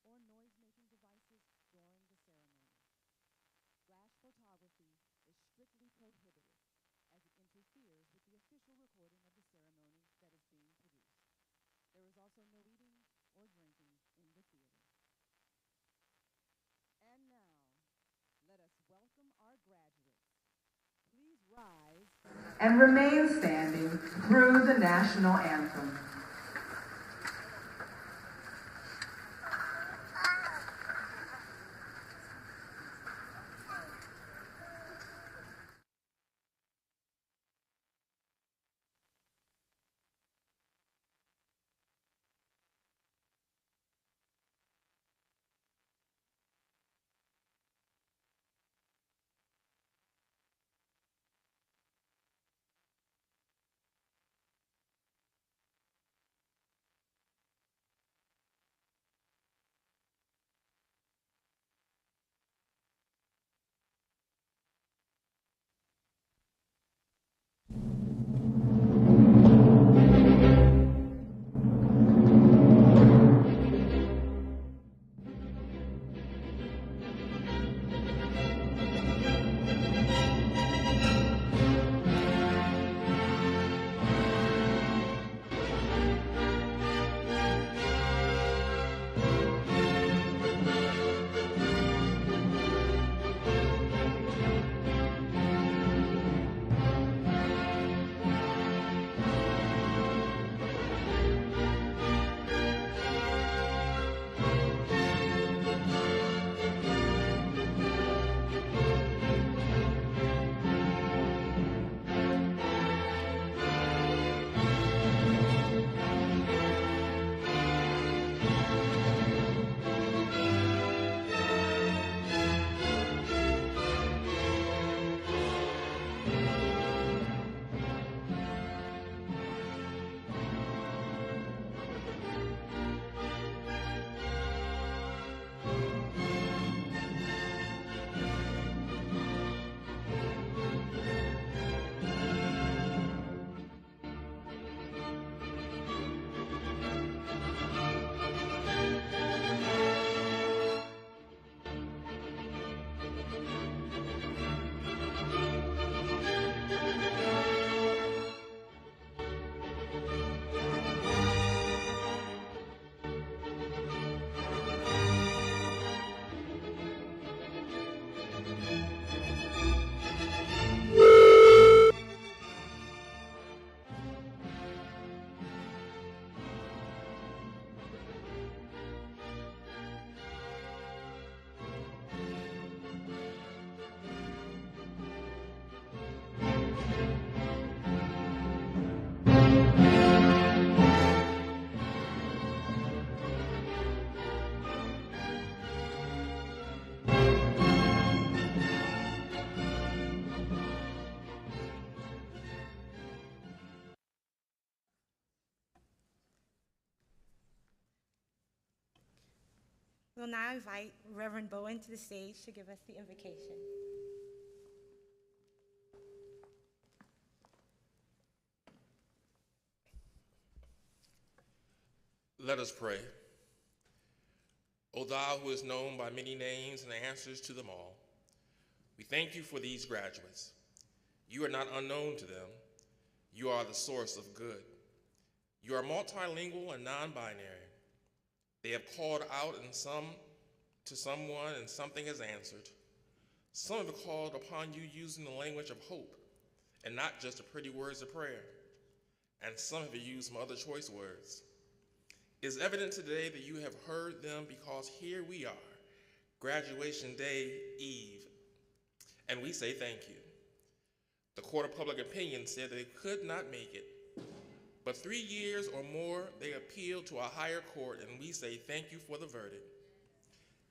or noise-making devices during the ceremony. Flash photography is strictly prohibited as it interferes with the official recording of the ceremony that is being produced. There is also no eating or drinking in the theater. And now, let us welcome our graduates. Please rise and remain standing through the national anthem. We'll now invite Reverend Bowen to the stage to give us the invocation. Let us pray. O thou who is known by many names and answers to them all, we thank you for these graduates. You are not unknown to them. You are the source of good. You are multilingual and non-binary. They have called out to someone and something has answered. Some have called upon you using the language of hope and not just the pretty words of prayer. And some have used some other choice words. It is evident today that you have heard them because here we are, graduation day eve, and we say thank you. The court of public opinion said that they could not make it, but 3 years or more, they appealed to a higher court, and we say thank you for the verdict.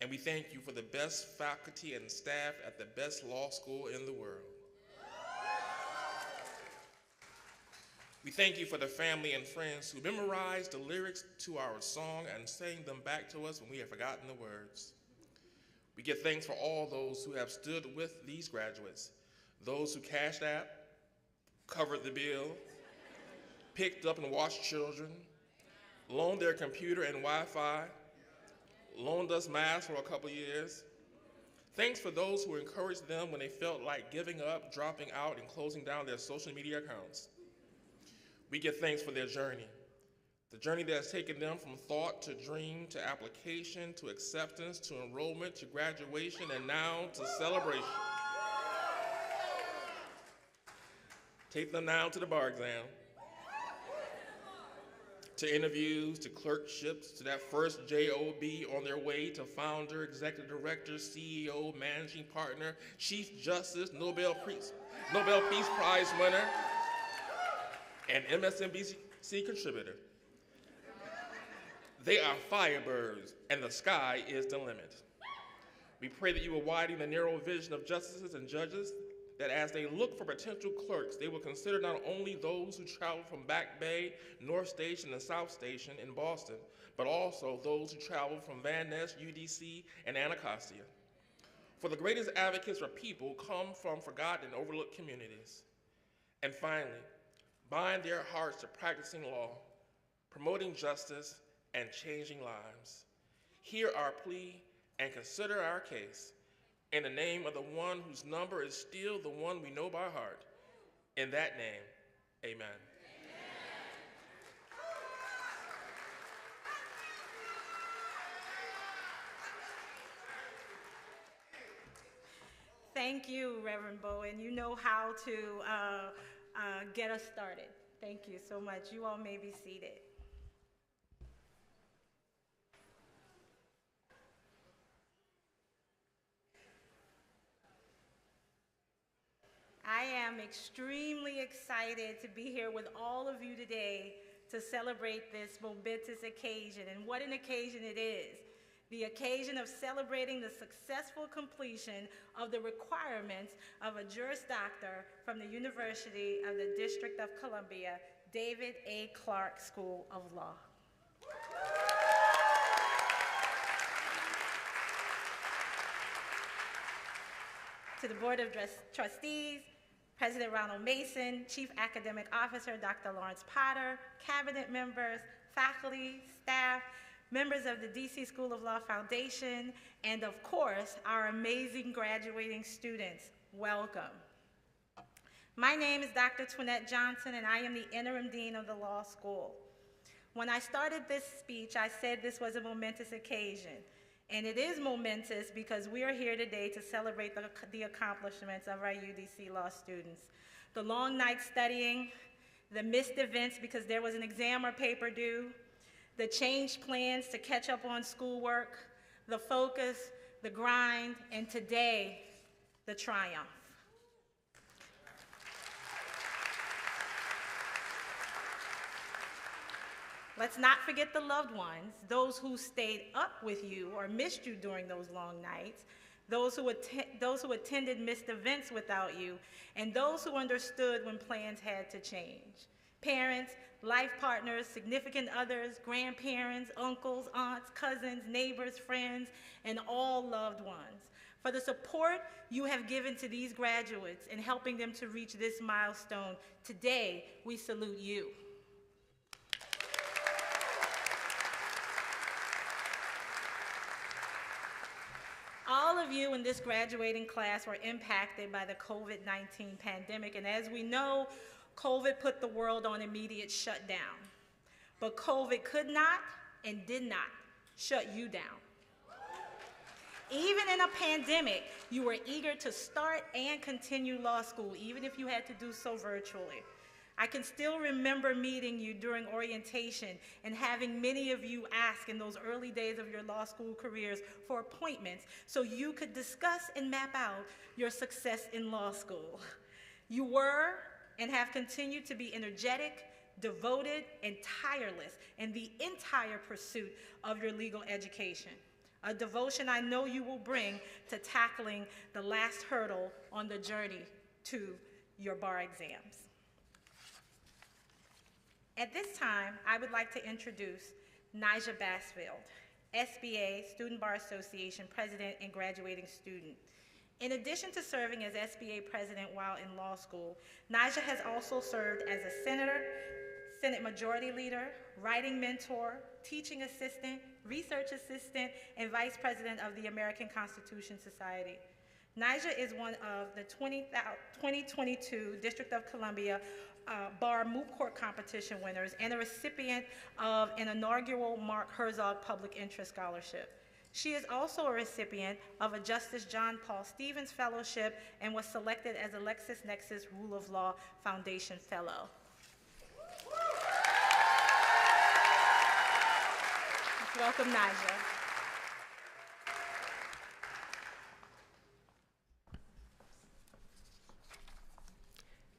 And we thank you for the best faculty and staff at the best law school in the world. We thank you for the family and friends who memorized the lyrics to our song and sang them back to us when we have forgotten the words. We give thanks for all those who have stood with these graduates, those who cashed out, covered the bill, picked up and watched children, loaned their computer and Wi-Fi, loaned us masks for a couple years. Thanks for those who encouraged them when they felt like giving up, dropping out, and closing down their social media accounts. We give thanks for their journey, the journey that has taken them from thought to dream to application to acceptance to enrollment to graduation and now to celebration. Take them now to the bar exam, to interviews, to clerkships, to that first job on their way to founder, executive director, CEO, managing partner, chief justice, Nobel Peace Prize winner, and MSNBC contributor. They are firebirds, and the sky is the limit. We pray that you will widen the narrow vision of justices and judges, that as they look for potential clerks, they will consider not only those who travel from Back Bay, North Station, and South Station in Boston, but also those who travel from Van Ness, UDC, and Anacostia. For the greatest advocates for people come from forgotten and overlooked communities. And finally, bind their hearts to practicing law, promoting justice, and changing lives. Hear our plea and consider our case. In the name of the one whose number is still the one we know by heart. In that name, amen. Thank you, Reverend Bowen. You know how to get us started. Thank you so much. You all may be seated. I am extremely excited to be here with all of you today to celebrate this momentous occasion. And what an occasion it is. The occasion of celebrating the successful completion of the requirements of a Juris Doctor from the University of the District of Columbia, David A. Clark School of Law. To the Board of Trustees, President Ronald Mason, Chief Academic Officer Dr. Lawrence Potter, Cabinet members, faculty, staff, members of the DC School of Law Foundation, and of course, our amazing graduating students, welcome. My name is Dr. Twinette Johnson, and I am the Interim Dean of the Law School. When I started this speech, I said this was a momentous occasion. And it is momentous because we are here today to celebrate the accomplishments of our UDC Law students. The long nights studying, the missed events because there was an exam or paper due, the changed plans to catch up on schoolwork, the focus, the grind, and today, the triumph. Let's not forget the loved ones, those who stayed up with you or missed you during those long nights, those who attended missed events without you, and those who understood when plans had to change. Parents, life partners, significant others, grandparents, uncles, aunts, cousins, neighbors, friends, and all loved ones. For the support you have given to these graduates in helping them to reach this milestone, today we salute you. All of you in this graduating class were impacted by the COVID-19 pandemic, and as we know, COVID put the world on immediate shutdown. But COVID could not and did not shut you down. Even in a pandemic, you were eager to start and continue law school, even if you had to do so virtually. I can still remember meeting you during orientation and having many of you ask in those early days of your law school careers for appointments so you could discuss and map out your success in law school. You were and have continued to be energetic, devoted, and tireless in the entire pursuit of your legal education, a devotion I know you will bring to tackling the last hurdle on the journey to your bar exams. At this time, I would like to introduce Nija Bassfield, SBA Student Bar Association President and graduating student. In addition to serving as SBA President while in law school, Nija has also served as a senator, Senate Majority Leader, Writing Mentor, Teaching Assistant, Research Assistant, and Vice President of the American Constitution Society. Nyjah is one of the 2022 District of Columbia Bar Moot Court Competition winners and a recipient of an inaugural Mark Herzog Public Interest Scholarship. She is also a recipient of a Justice John Paul Stevens Fellowship and was selected as a LexisNexis Rule of Law Foundation Fellow. Welcome, Nyjah.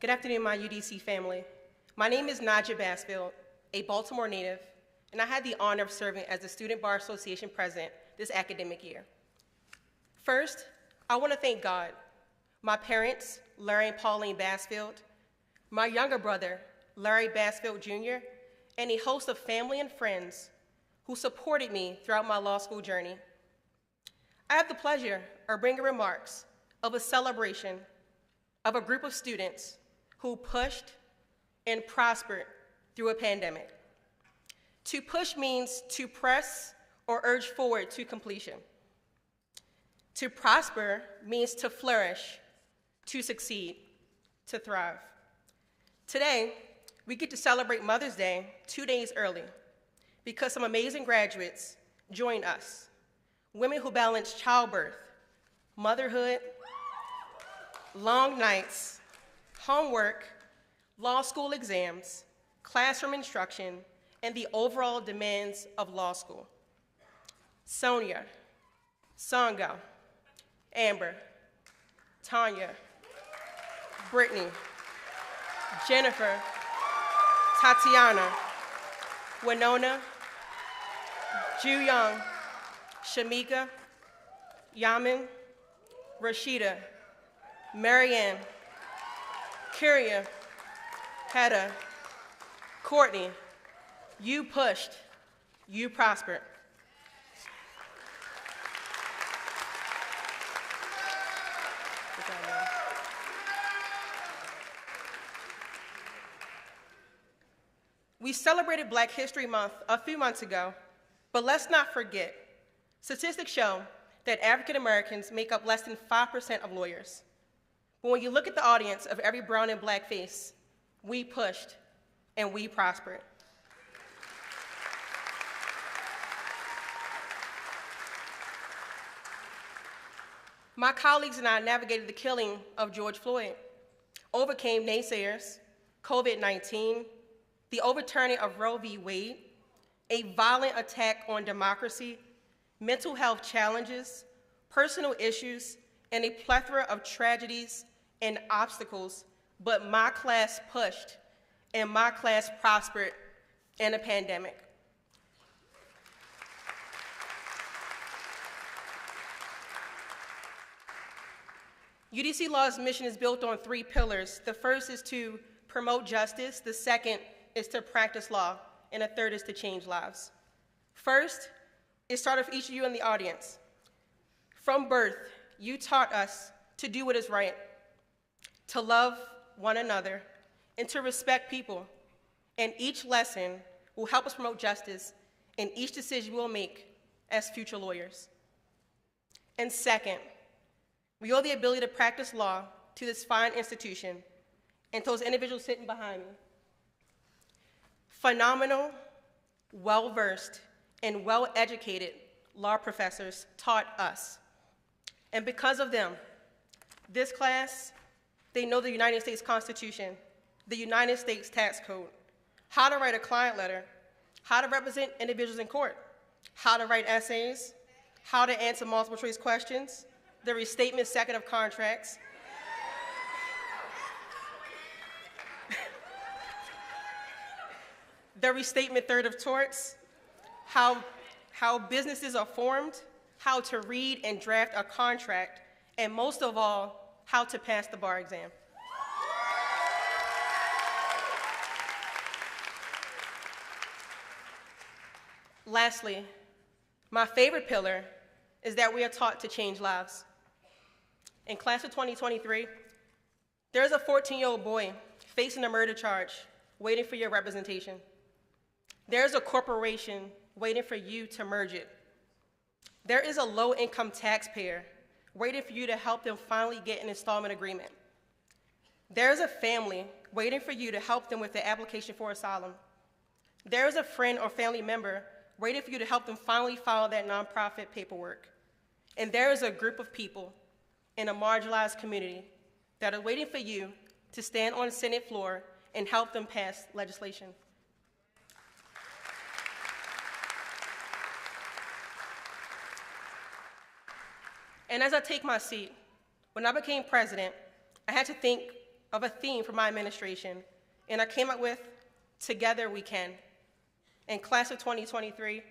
Good afternoon, my UDC family. My name is Nyjah Bassfield, a Baltimore native, and I had the honor of serving as the Student Bar Association president this academic year. First, I want to thank God, my parents, Larry and Pauline Bassfield, my younger brother, Larry Bassfield Jr., and a host of family and friends who supported me throughout my law school journey. I have the pleasure of bringing remarks of a celebration of a group of students who pushed and prospered through a pandemic. To push means to press or urge forward to completion. To prosper means to flourish, to succeed, to thrive. Today, we get to celebrate Mother's Day 2 days early because some amazing graduates join us. Women who balance childbirth, motherhood, long nights, homework, law school exams, classroom instruction, and the overall demands of law school. Sonia, Songo, Amber, Tanya, Brittany, Jennifer, Tatiana, Winona, Ju Young, Shamika, Yamin, Rashida, Marianne, Kyria, Hedda, Courtney, you pushed, you prospered. We celebrated Black History Month a few months ago, but let's not forget, statistics show that African Americans make up less than 5% of lawyers. But when you look at the audience of every brown and black face, we pushed and we prospered. My colleagues and I navigated the killing of George Floyd, overcame naysayers, COVID-19, the overturning of Roe v. Wade, a violent attack on democracy, mental health challenges, personal issues, and a plethora of tragedies and obstacles, but my class pushed and my class prospered in a pandemic. UDC Law's mission is built on 3 pillars. The first is to promote justice, the second is to practice law, and the third is to change lives. First, it started with each of you in the audience. From birth, you taught us to do what is right, to love one another, and to respect people. And each lesson will help us promote justice in each decision we'll make as future lawyers. And second, we owe the ability to practice law to this fine institution and to those individuals sitting behind me. Phenomenal, well-versed, and well-educated law professors taught us. And because of them, this class, they know the United States Constitution, the United States Tax Code, how to write a client letter, how to represent individuals in court, how to write essays, how to answer multiple choice questions, the restatement second of contracts, the restatement third of torts, how businesses are formed, how to read and draft a contract, and most of all, how to pass the bar exam. Lastly, my favorite pillar is that we are taught to change lives. In class of 2023, there's a 14-year-old boy facing a murder charge waiting for your representation. There's a corporation waiting for you to merge it. There is a low-income taxpayer waiting for you to help them finally get an installment agreement. There's a family waiting for you to help them with their application for asylum. There's a friend or family member waiting for you to help them finally file that nonprofit paperwork. And there is a group of people in a marginalized community that are waiting for you to stand on the Senate floor and help them pass legislation. And as I take my seat, when I became president, I had to think of a theme for my administration, and I came up with Together We Can. In class of 2023,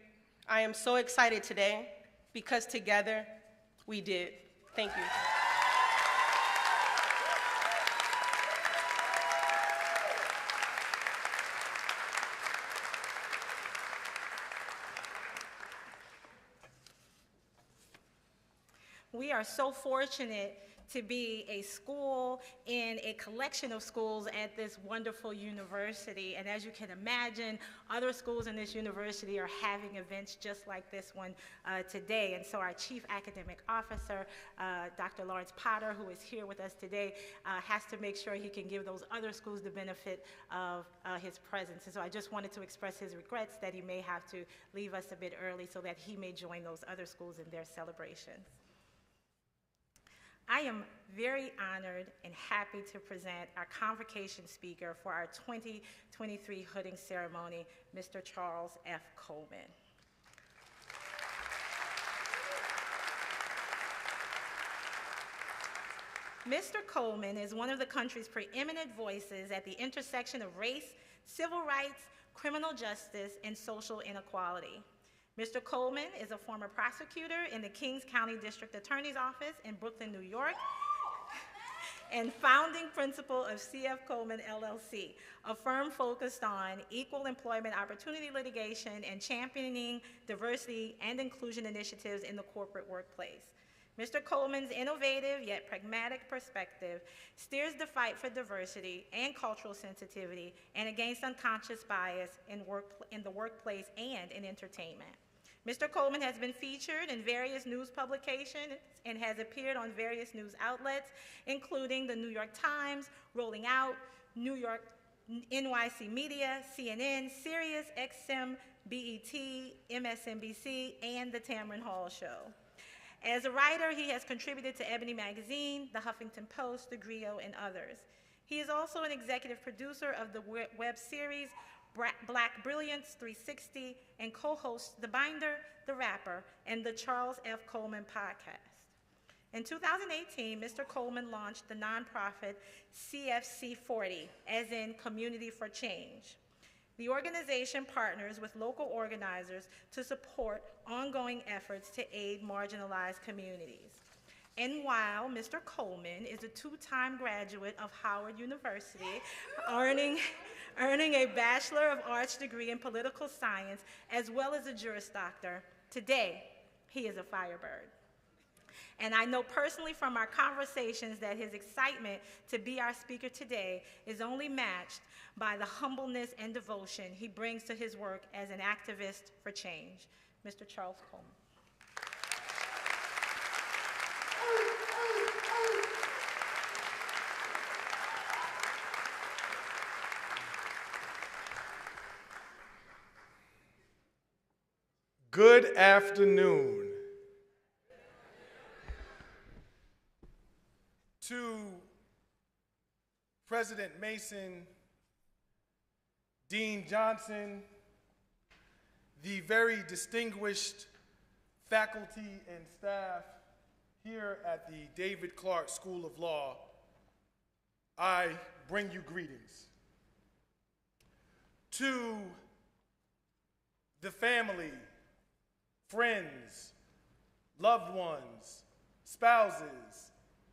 I am so excited today because together we did. Thank you. We are so fortunate to be a school in a collection of schools at this wonderful university. And as you can imagine, other schools in this university are having events just like this one today. And so our Chief Academic Officer, Dr. Lawrence Potter, who is here with us today, has to make sure he can give those other schools the benefit of his presence. And so I just wanted to express his regrets that he may have to leave us a bit early so that he may join those other schools in their celebrations. I am very honored and happy to present our convocation speaker for our 2023 hooding ceremony, Mr. Charles F. Coleman. Mr. Coleman is one of the country's preeminent voices at the intersection of race, civil rights, criminal justice, and social inequality. Mr. Coleman is a former prosecutor in the Kings County District Attorney's Office in Brooklyn, New York, and founding principal of CF Coleman LLC, a firm focused on equal employment opportunity litigation and championing diversity and inclusion initiatives in the corporate workplace. Mr. Coleman's innovative yet pragmatic perspective steers the fight for diversity and cultural sensitivity and against unconscious bias in the workplace and in entertainment. Mr. Coleman has been featured in various news publications and has appeared on various news outlets, including the New York Times, Rolling Out, New York, NYC Media, CNN, Sirius XM, BET, MSNBC, and The Tamron Hall Show. As a writer, he has contributed to Ebony Magazine, The Huffington Post, The Griot, and others. He is also an executive producer of the web series Black Brilliance 360 and co-hosts The Binder, The Rapper, and the Charles F. Coleman podcast. In 2018, Mr. Coleman launched the nonprofit CFC 40, as in Community for Change. The organization partners with local organizers to support ongoing efforts to aid marginalized communities. And while Mr. Coleman is a two-time graduate of Howard University, earning a Bachelor of Arts degree in political science, as well as a Juris Doctor, today he is a Firebird. And I know personally from our conversations that his excitement to be our speaker today is only matched by the humbleness and devotion he brings to his work as an activist for change. Mr. Charles Coleman. Good afternoon. To President Mason, Dean Johnson, the very distinguished faculty and staff here at the David Clark School of Law, I bring you greetings. To the family, friends, loved ones, spouses,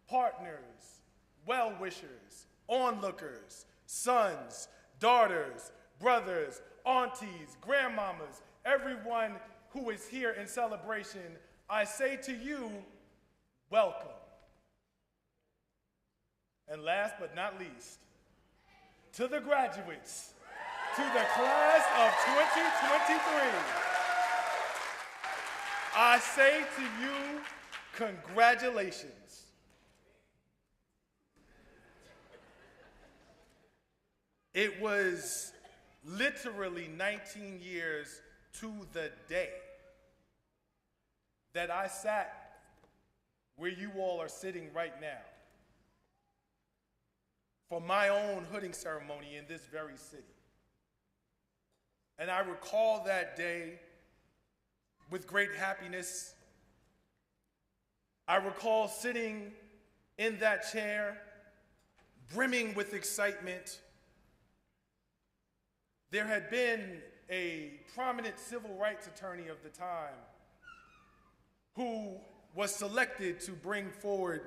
partners, well-wishers, onlookers, sons, daughters, brothers, aunties, grandmamas, everyone who is here in celebration, I say to you, welcome. And last but not least, to the graduates, to the class of 2023. I say to you, congratulations. It was literally 19 years to the day that I sat where you all are sitting right now for my own hooding ceremony in this very city. And I recall that day with great happiness. I recall sitting in that chair, brimming with excitement. There had been a prominent civil rights attorney of the time who was selected to bring forward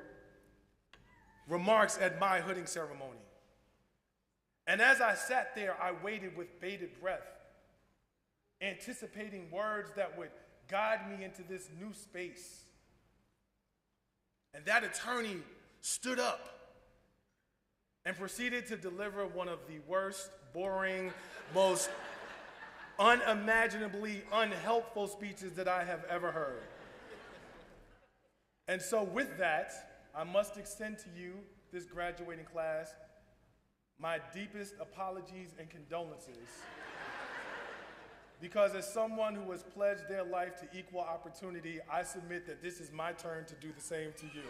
remarks at my hooding ceremony. And as I sat there, I waited with bated breath, anticipating words that would guide me into this new space. And that attorney stood up and proceeded to deliver one of the worst, boring, most unimaginably unhelpful speeches that I have ever heard. And so with that, I must extend to you, this graduating class, my deepest apologies and condolences. Because as someone who has pledged their life to equal opportunity, I submit that this is my turn to do the same to you.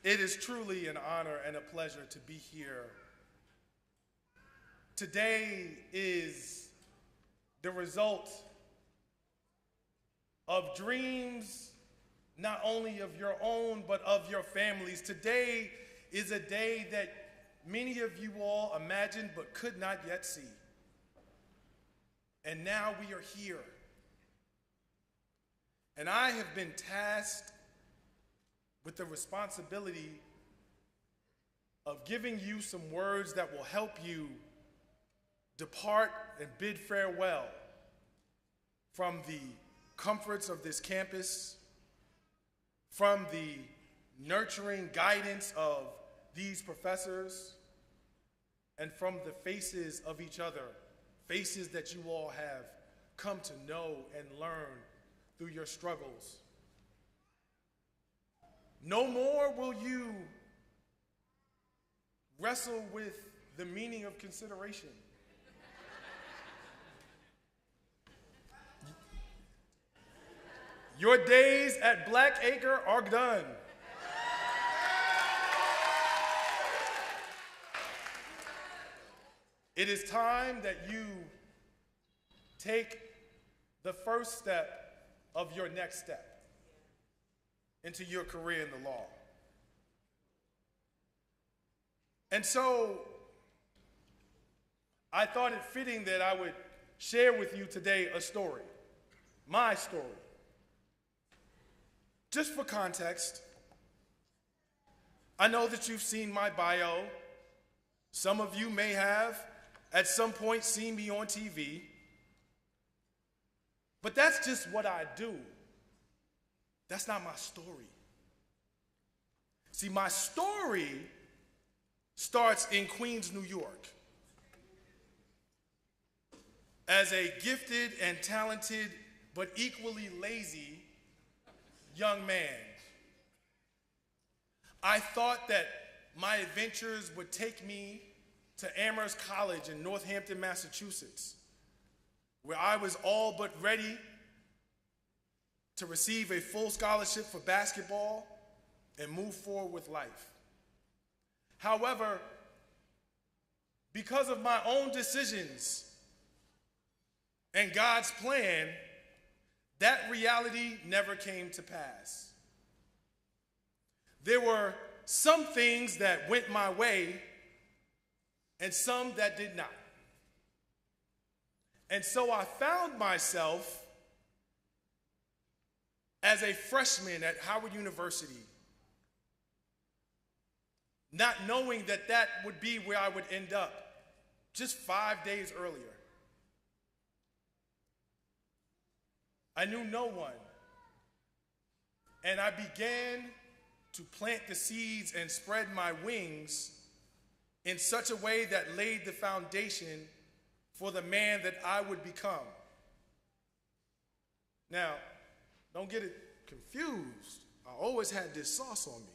It is truly an honor and a pleasure to be here. Today is the result of dreams, not only of your own, but of your families. Today is a day that many of you all imagined but could not yet see. And now we are here. And I have been tasked with the responsibility of giving you some words that will help you depart and bid farewell from the comforts of this campus, from the nurturing guidance of these professors, and from the faces of each other, faces that you all have come to know and learn through your struggles. No more will you wrestle with the meaning of consideration. Your days at Blackacre are done. It is time that you take the first step of your next step into your career in the law. And so I thought it fitting that I would share with you today a story, my story. Just for context, I know that you've seen my bio. Some of you may have at some point seen me on TV. But that's just what I do. That's not my story. See, my story starts in Queens, New York. As a gifted and talented, but equally lazy young man, I thought that my adventures would take me to Amherst College in Northampton, Massachusetts, where I was all but ready to receive a full scholarship for basketball and move forward with life. However, because of my own decisions and God's plan, that reality never came to pass. There were some things that went my way and some that did not. And so I found myself as a freshman at Howard University, not knowing that that would be where I would end up just 5 days earlier. I knew no one, and I began to plant the seeds and spread my wings in such a way that laid the foundation for the man that I would become. Now, don't get it confused. I always had this sauce on me.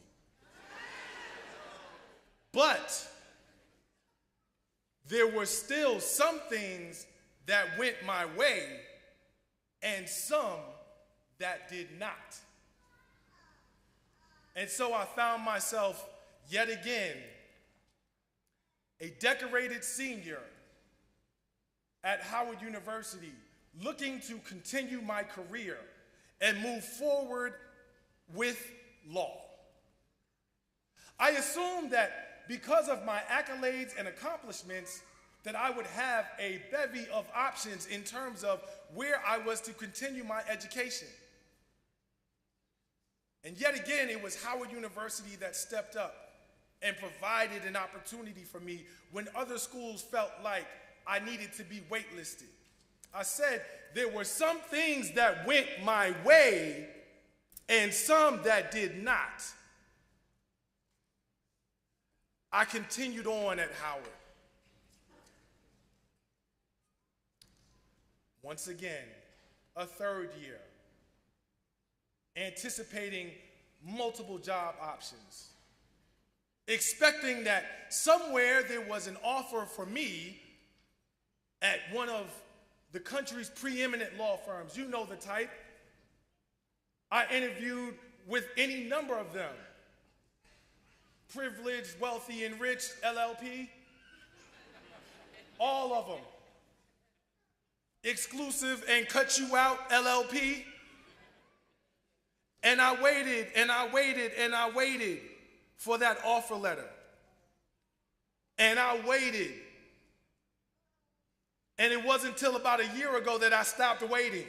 But there were still some things that went my way and some that did not. And so I found myself yet again a decorated senior at Howard University, looking to continue my career and move forward with law. I assumed that because of my accolades and accomplishments, that I would have a bevy of options in terms of where I was to continue my education. And yet again, it was Howard University that stepped up and provided an opportunity for me when other schools felt like I needed to be waitlisted. I said there were some things that went my way and some that did not. I continued on at Howard. Once again, a third year, anticipating multiple job options, expecting that somewhere there was an offer for me at one of the country's preeminent law firms. You know the type. I interviewed with any number of them. Privileged, wealthy, enriched, LLP. All of them. Exclusive and cut you out, LLP. And I waited and I waited and I waited for that offer letter. And I waited. And it wasn't until about a year ago that I stopped waiting.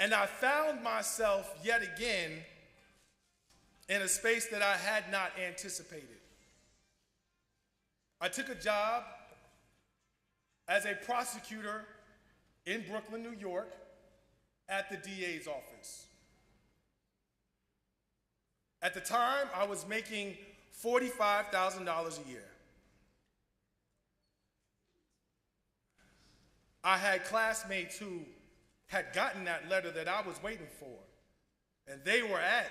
And I found myself yet again in a space that I had not anticipated. I took a job as a prosecutor in Brooklyn, New York, at the DA's office. At the time, I was making $45,000 a year. I had classmates who had gotten that letter that I was waiting for, and they were at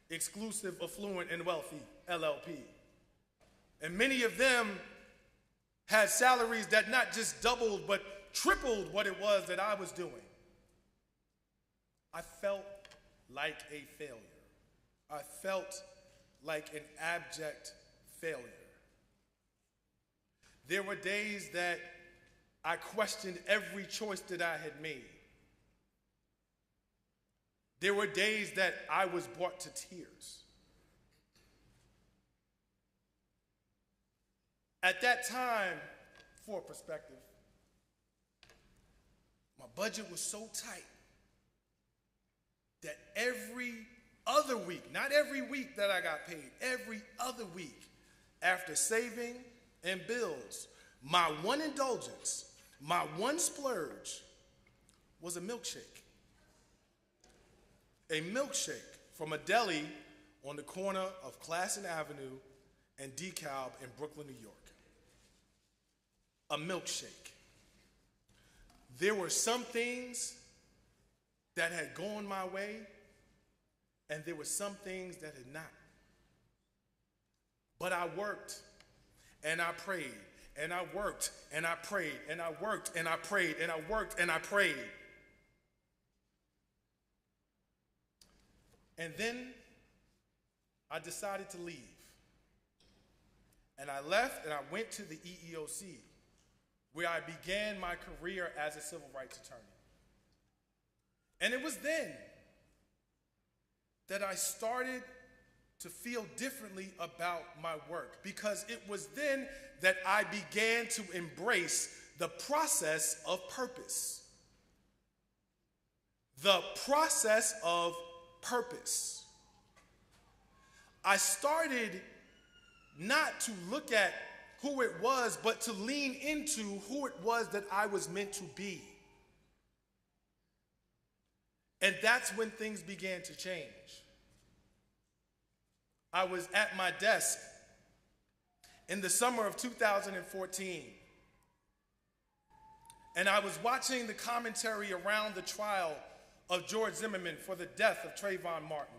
exclusive, affluent, and wealthy, LLP. And many of them had salaries that not just doubled, but tripled what it was that I was doing. I felt like a failure. I felt like an abject failure. There were days that I questioned every choice that I had made. There were days that I was brought to tears. At that time, for perspective, my budget was so tight that every other week, not every week that I got paid, every other week, after saving and bills, my one indulgence, my one splurge was a milkshake. A milkshake from a deli on the corner of Classen Avenue and DeKalb in Brooklyn, New York. A milkshake. There were some things that had gone my way, and there were some things that had not. But I worked, and I prayed, and I worked, and I prayed, and I worked, and I prayed, and I worked, and I prayed. And then I decided to leave. And I left and I went to the EEOC, where I began my career as a civil rights attorney. And it was then that I started to feel differently about my work, because it was then that I began to embrace the process of purpose. The process of purpose. I started not to look at who it was, but to lean into who it was that I was meant to be. And that's when things began to change. I was at my desk in the summer of 2014, and I was watching the commentary around the trial of George Zimmerman for the death of Trayvon Martin.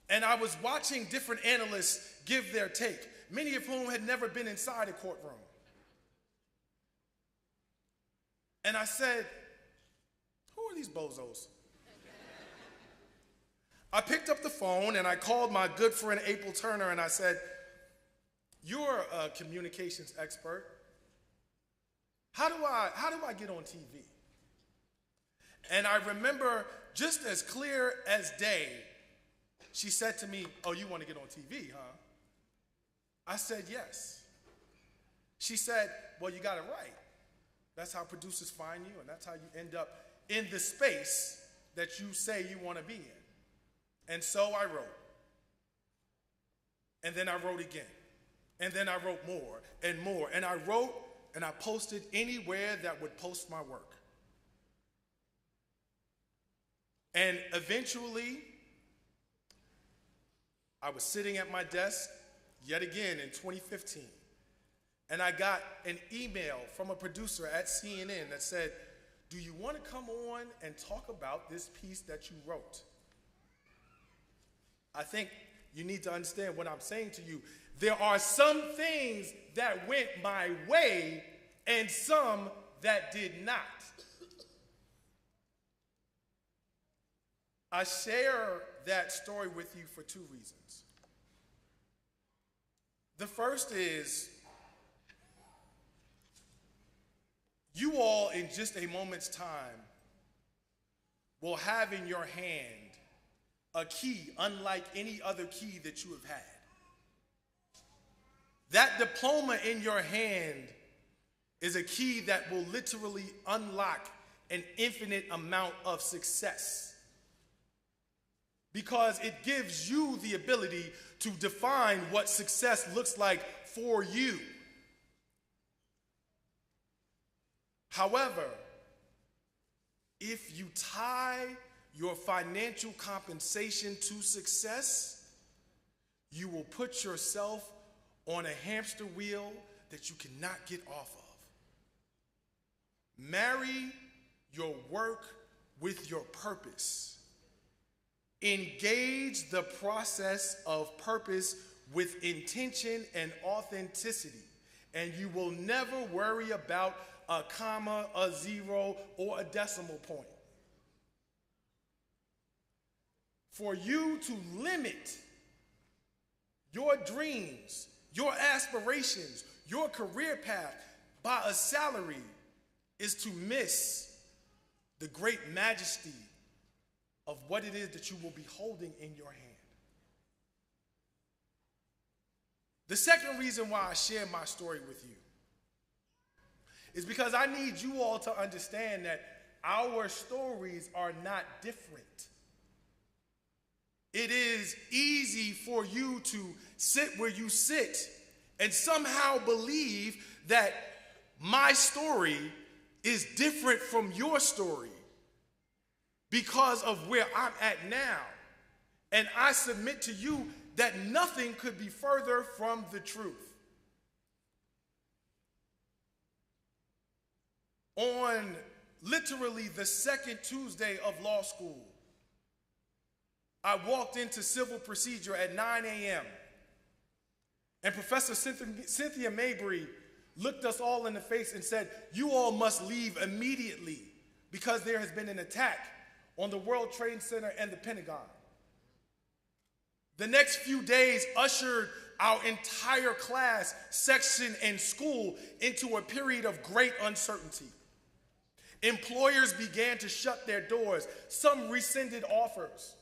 And I was watching different analysts give their take, many of whom had never been inside a courtroom. And I said, who are these bozos? I picked up the phone and I called my good friend April Turner and I said, you're a communications expert. How do I get on TV? And I remember just as clear as day, she said to me, oh, you want to get on TV, huh? I said, yes. She said, well, you got it right. That's how producers find you, and that's how you end up in the space that you say you want to be in. And so I wrote. And then I wrote again. And then I wrote more and more. And I wrote and I posted anywhere that would post my work. And eventually, I was sitting at my desk yet again in 2015. And I got an email from a producer at CNN that said, do you want to come on and talk about this piece that you wrote? I think you need to understand what I'm saying to you. There are some things that went my way and some that did not. I share that story with you for two reasons. The first is, you all in just a moment's time will have in your hand a key unlike any other key that you have had. That diploma in your hand is a key that will literally unlock an infinite amount of success, because it gives you the ability to define what success looks like for you. However, if you tie your financial compensation to success, you will put yourself on a hamster wheel that you cannot get off of. Marry your work with your purpose. Engage the process of purpose with intention and authenticity, and you will never worry about a comma, a zero, or a decimal point. For you to limit your dreams, your aspirations, your career path by a salary is to miss the great majesty of what it is that you will be holding in your hand. The second reason why I share my story with you is because I need you all to understand that our stories are not different. It is easy for you to sit where you sit and somehow believe that my story is different from your story because of where I'm at now. And I submit to you that nothing could be further from the truth. On literally the second Tuesday of law school, I walked into civil procedure at 9 a.m. and Professor Cynthia Mabry looked us all in the face and said, you all must leave immediately because there has been an attack on the World Trade Center and the Pentagon. The next few days ushered our entire class, section, and school into a period of great uncertainty. Employers began to shut their doors. Some rescinded offers.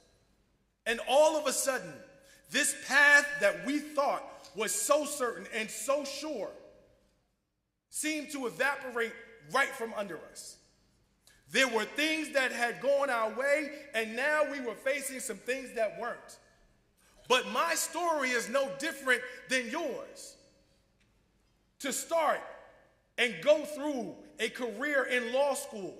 And all of a sudden, this path that we thought was so certain and so sure seemed to evaporate right from under us. There were things that had gone our way, and now we were facing some things that weren't. But my story is no different than yours. To start and go through a career in law school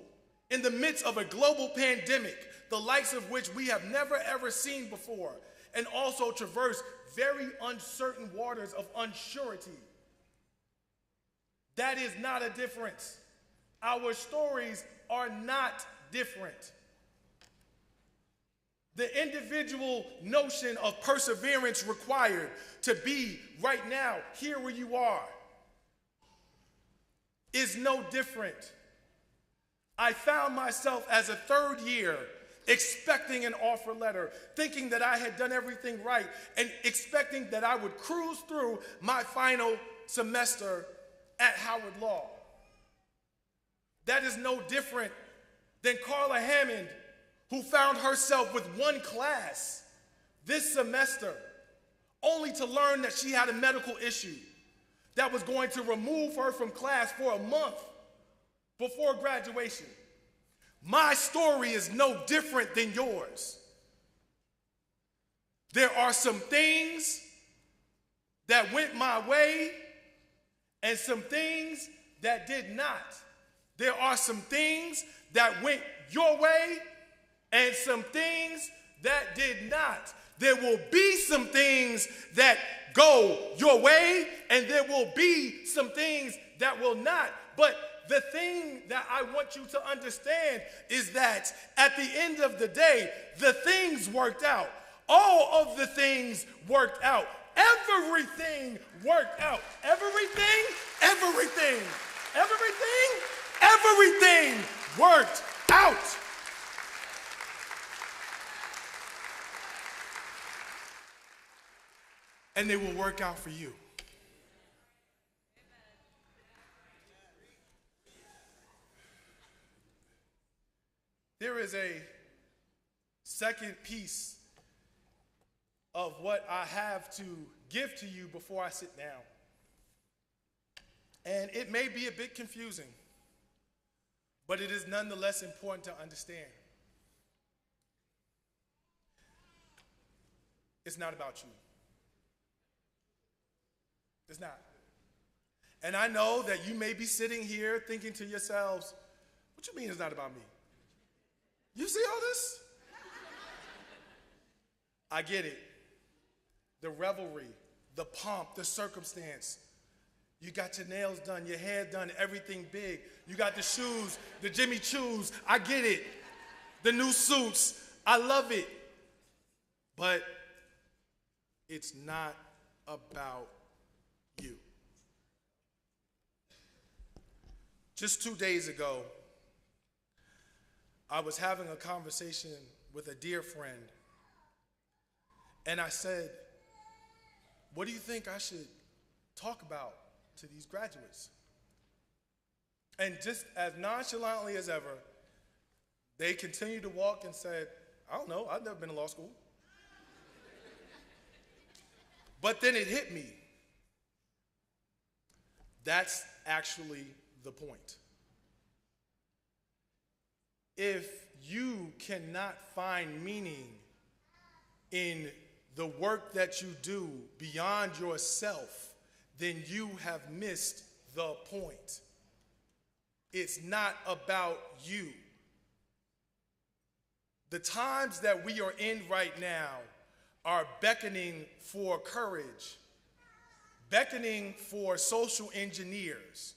in the midst of a global pandemic, the likes of which we have never ever seen before, and also traverse very uncertain waters of unsurety. That is not a difference. Our stories are not different. The individual notion of perseverance required to be right now, here where you are, is no different. I found myself as a third year expecting an offer letter, thinking that I had done everything right, and expecting that I would cruise through my final semester at Howard Law. That is no different than Carla Hammond, who found herself with one class this semester, only to learn that she had a medical issue that was going to remove her from class for a month before graduation. My story is no different than yours. There are some things that went my way and some things that did not. There are some things that went your way and some things that did not. There will be some things that go your way, and there will be some things that will not. But the thing that I want you to understand is that at the end of the day, the things worked out. All of the things worked out. Everything worked out. Everything worked out. And they will work out for you. There is a second piece of what I have to give to you before I sit down. And it may be a bit confusing, but it is nonetheless important to understand. It's not about you. It's not. And I know that you may be sitting here thinking to yourselves, what you mean it's not about me? You see all this? I get it. The revelry, the pomp, the circumstance. You got your nails done, your hair done, everything big. You got the shoes, the Jimmy Choos. I get it. The new suits. I love it. But it's not about you. Just 2 days ago, I was having a conversation with a dear friend, and I said, what do you think I should talk about to these graduates? And just as nonchalantly as ever, they continued to walk and said, I don't know, I've never been to law school. But then it hit me. That's actually the point. If you cannot find meaning in the work that you do beyond yourself, then you have missed the point. It's not about you. The times that we are in right now are beckoning for courage, beckoning for social engineers,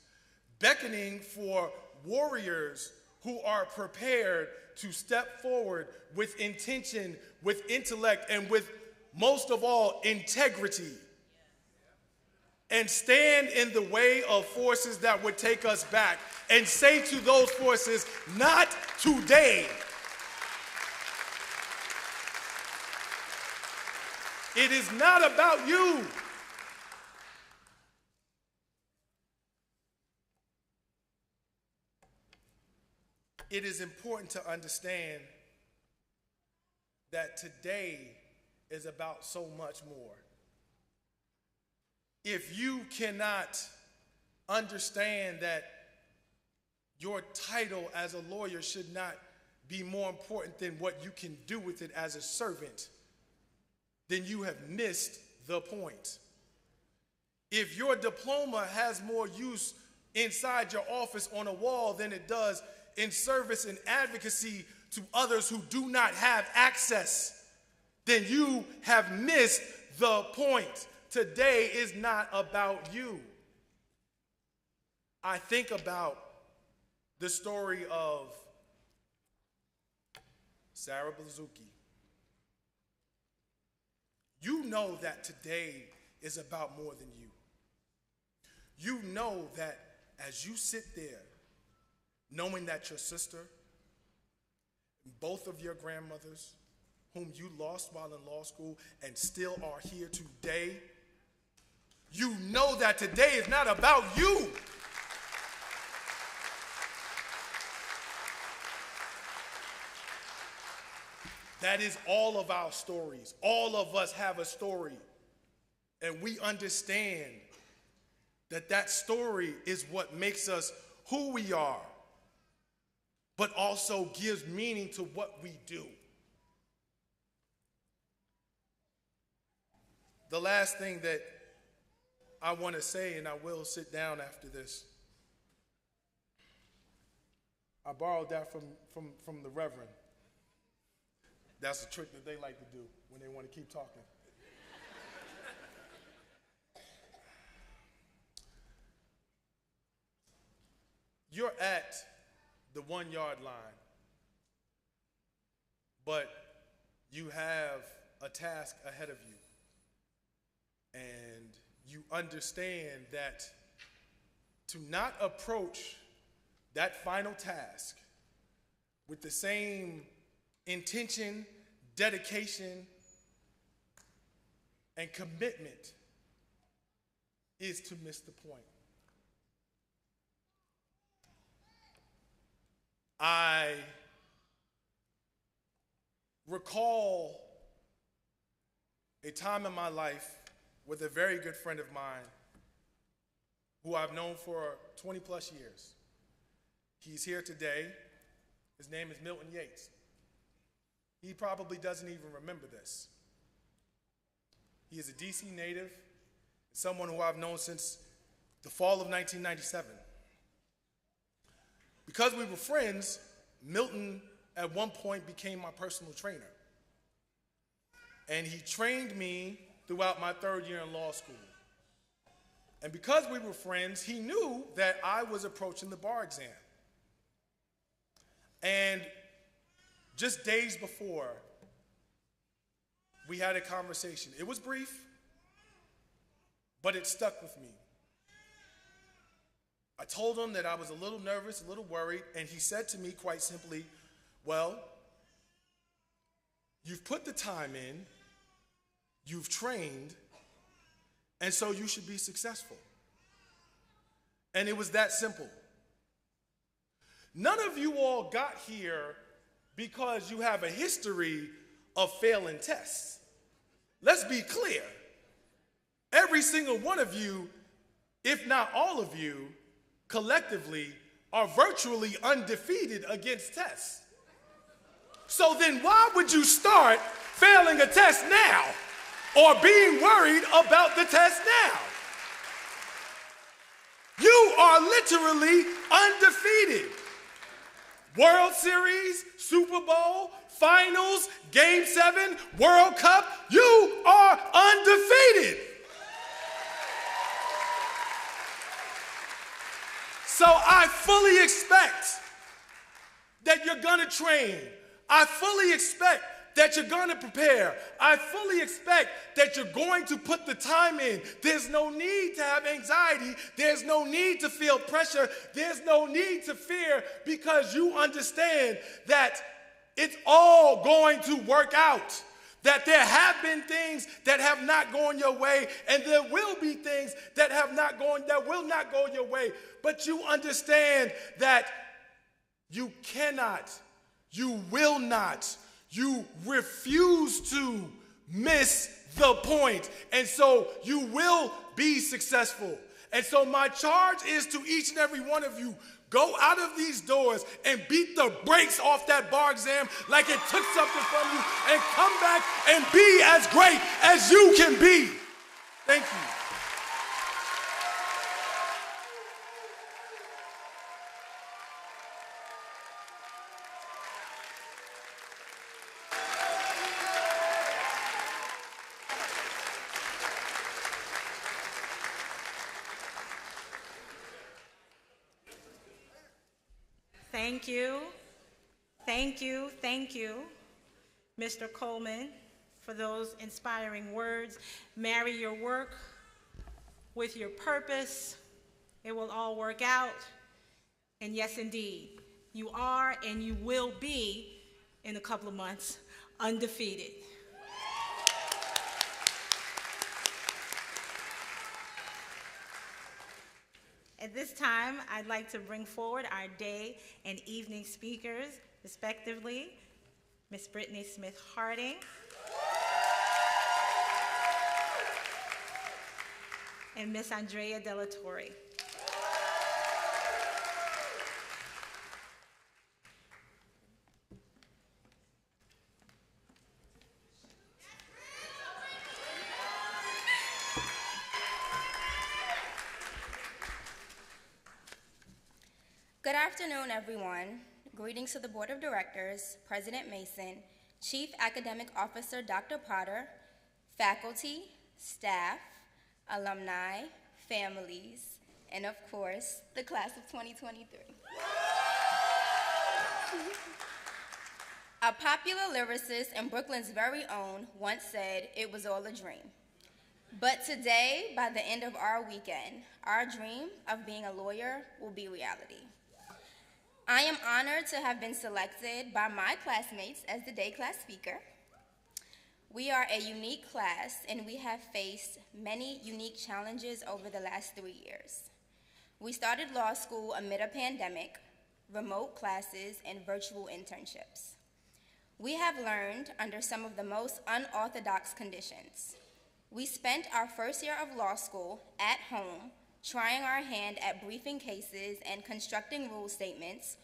beckoning for warriors who are prepared to step forward with intention, with intellect, and with, most of all, integrity, and stand in the way of forces that would take us back, and say to those forces, not today. It is not about you. It is important to understand that today is about so much more. If you cannot understand that your title as a lawyer should not be more important than what you can do with it as a servant, then you have missed the point. If your diploma has more use inside your office on a wall than it does in service and advocacy to others who do not have access, then you have missed the point. Today is not about you. I think about the story of Sarah Blazuki. You know that today is about more than you. You know that as you sit there, knowing that your sister, both of your grandmothers, whom you lost while in law school and still are here today, you know that today is not about you. That is all of our stories. All of us have a story. And we understand that that story is what makes us who we are, but also gives meaning to what we do. The last thing that I want to say, and I will sit down after this, I borrowed that from the Reverend. That's a trick that they like to do when they want to keep talking. You're at the 1 yard line, but you have a task ahead of you. And you understand that to not approach that final task with the same intention, dedication, and commitment is to miss the point. I recall a time in my life with a very good friend of mine who I've known for 20 plus years. He's here today. His name is Milton Yates. He probably doesn't even remember this. He is a DC native, someone who I've known since the fall of 1997. Because we were friends, Milton at one point became my personal trainer. And he trained me throughout my 3rd year in law school. And because we were friends, he knew that I was approaching the bar exam. And just days before, we had a conversation. It was brief, but it stuck with me. I told him that I was a little nervous, a little worried, and he said to me quite simply, well, you've put the time in, you've trained, and so you should be successful. And it was that simple. None of you all got here because you have a history of failing tests. Let's be clear. Every single one of you, if not all of you, collectively are virtually undefeated against tests. So then why would you start failing a test now or being worried about the test now? You are literally undefeated. World Series, Super Bowl, Finals, Game 7, World Cup, you are undefeated. So I fully expect that you're gonna train. I fully expect that you're gonna prepare. I fully expect that you're going to put the time in. There's no need to have anxiety. There's no need to feel pressure. There's no need to fear, because you understand that it's all going to work out. That there have been things that have not gone your way, and there will be things that will not go your way. But you understand that you cannot, you will not, you refuse to miss the point. And so you will be successful. And so my charge is to each and every one of you: go out of these doors and beat the brakes off that bar exam like it took something from you, and come back and be as great as you can be. Thank you. Thank you. Thank you. Thank you, Mr. Coleman, for those inspiring words. Marry your work with your purpose. It will all work out. And yes, indeed, you are and you will be, in a couple of months, undefeated. At this time, I'd like to bring forward our day and evening speakers, respectively, Ms. Brittany Smith-Harding and Ms. Andrea Delatorre. Good afternoon, everyone. Greetings to the Board of Directors, President Mason, Chief Academic Officer Dr. Potter, faculty, staff, alumni, families, and of course, the class of 2023. A popular lyricist and Brooklyn's very own once said it was all a dream. But today, by the end of our weekend, our dream of being a lawyer will be reality. I am honored to have been selected by my classmates as the day class speaker. We are a unique class, and we have faced many unique challenges over the last 3 years. We started law school amid a pandemic, remote classes, and virtual internships. We have learned under some of the most unorthodox conditions. We spent our first year of law school at home, trying our hand at briefing cases and constructing rule statements,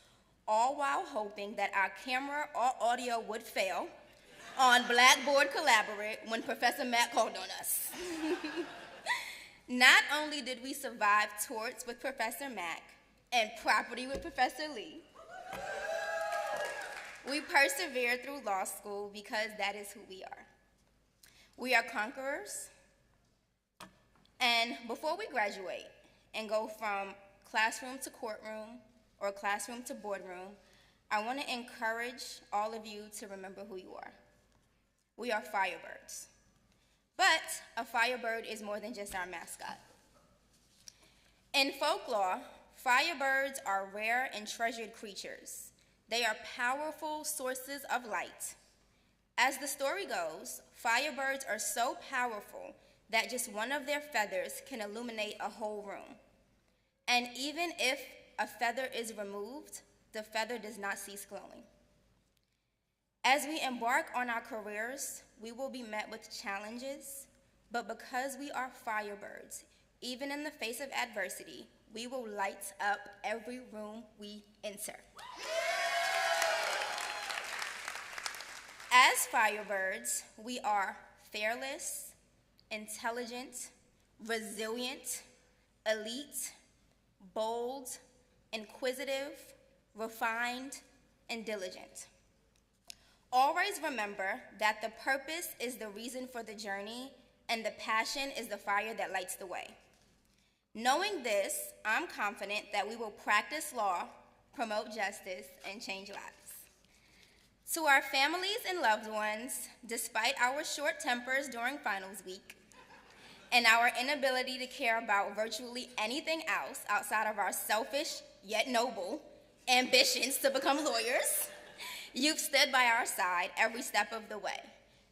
all while hoping that our camera or audio would fail on Blackboard Collaborate when Professor Matt called on us. Not only did we survive torts with Professor Mack and property with Professor Lee, we persevered through law school because that is who we are. We are conquerors. And before we graduate and go from classroom to courtroom or classroom to boardroom, I want to encourage all of you to remember who you are. We are firebirds. But a firebird is more than just our mascot. In folklore, firebirds are rare and treasured creatures. They are powerful sources of light. As the story goes, firebirds are so powerful that just one of their feathers can illuminate a whole room. And even if a feather is removed, the feather does not cease glowing. As we embark on our careers, we will be met with challenges, but because we are firebirds, even in the face of adversity, we will light up every room we enter. As firebirds, we are fearless, intelligent, resilient, elite, bold, inquisitive, refined, and diligent. Always remember that the purpose is the reason for the journey, and the passion is the fire that lights the way. Knowing this, I'm confident that we will practice law, promote justice, and change lives. To our families and loved ones, despite our short tempers during finals week, and our inability to care about virtually anything else outside of our selfish, yet noble, ambitions to become lawyers, you've stood by our side every step of the way.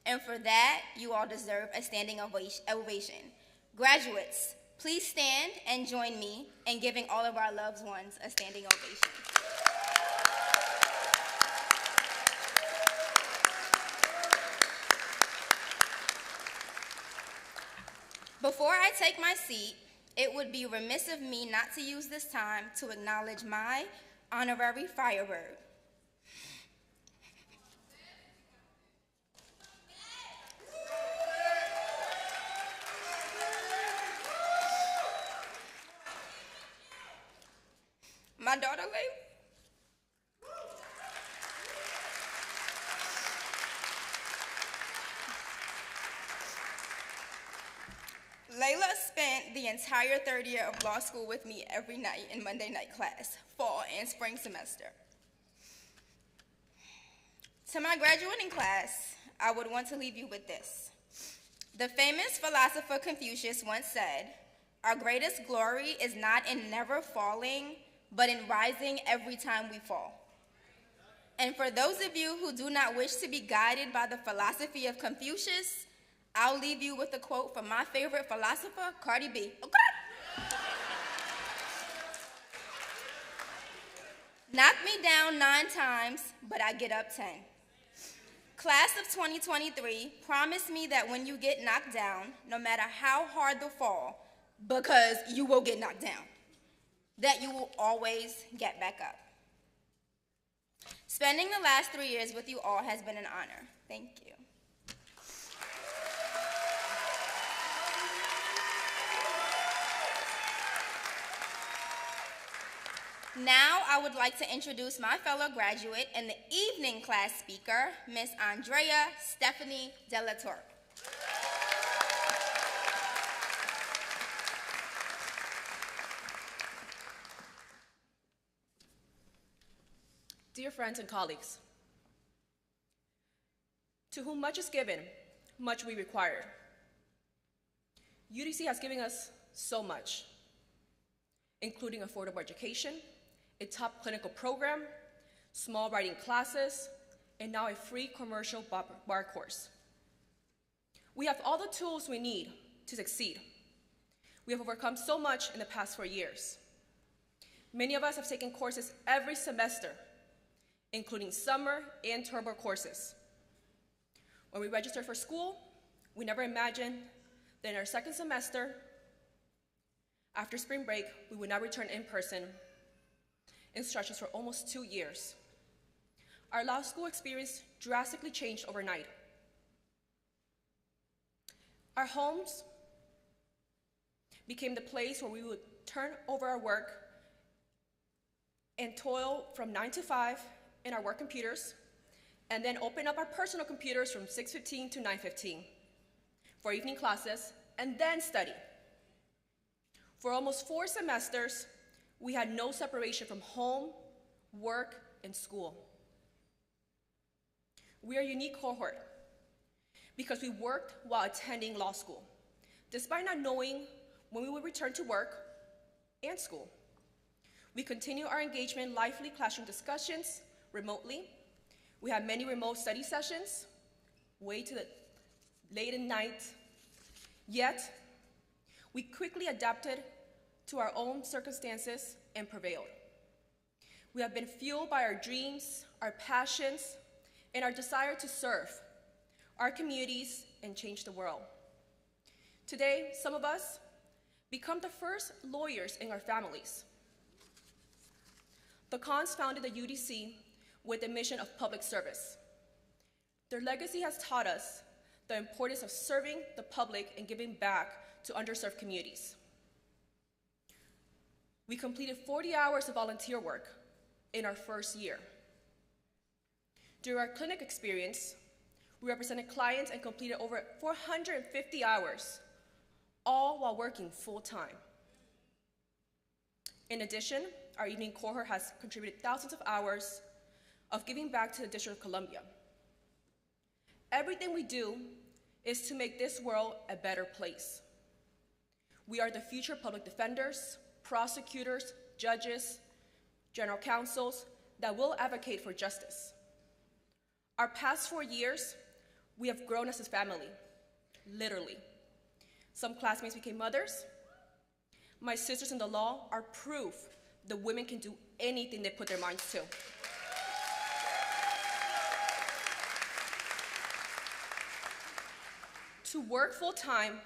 And for that, you all deserve a standing ovation. Graduates, please stand and join me in giving all of our loved ones a standing ovation. Before I take my seat, it would be remiss of me not to use this time to acknowledge my honorary firebird. My daughter, Layla spent the entire third year of law school with me every night in Monday night class, fall and spring semester. To my graduating class, I would want to leave you with this. The famous philosopher Confucius once said, "Our greatest glory is not in never falling, but in rising every time we fall." And for those of you who do not wish to be guided by the philosophy of Confucius, I'll leave you with a quote from my favorite philosopher, Cardi B. Okay. Knock me down 9 times, but I get up 10. Class of 2023, promise me that when you get knocked down, no matter how hard the fall, because you will get knocked down, that you will always get back up. Spending the last 3 years with you all has been an honor. Thank you. Now I would like to introduce my fellow graduate and the evening class speaker, Ms. Andrea Stephanie Delatorre. Dear friends and colleagues, to whom much is given, much we require. UDC has given us so much, including affordable education, a top clinical program, small writing classes, and now a free commercial bar course. We have all the tools we need to succeed. We have overcome so much in the past 4 years. Many of us have taken courses every semester, including summer and turbo courses. When we registered for school, we never imagined that in our second semester, after spring break, we would not return in person instructions for almost 2 years. Our law school experience drastically changed overnight. Our homes became the place where we would turn over our work and toil from 9 to 5 in our work computers, and then open up our personal computers from 6:15 to 9:15 for evening classes, and then study. For almost 4 semesters, we had no separation from home, work, and school. We are a unique cohort because we worked while attending law school, despite not knowing when we would return to work and school. We continue our engagement in lively classroom discussions remotely. We have many remote study sessions, way to the late at night. Yet, we quickly adapted to our own circumstances and prevailed. We have been fueled by our dreams, our passions, and our desire to serve our communities and change the world. Today, some of us become the first lawyers in our families. The Cons founded the UDC with a mission of public service. Their legacy has taught us the importance of serving the public and giving back to underserved communities. We completed 40 hours of volunteer work in our first year. During our clinic experience, we represented clients and completed over 450 hours, all while working full-time. In addition, our evening cohort has contributed thousands of hours of giving back to the District of Columbia. Everything we do is to make this world a better place. We are the future public defenders, prosecutors, judges, general counsels that will advocate for justice. Our past 4 years, we have grown as a family, literally. Some classmates became mothers. My sisters in the law are proof that women can do anything they put their minds to. To work full-time,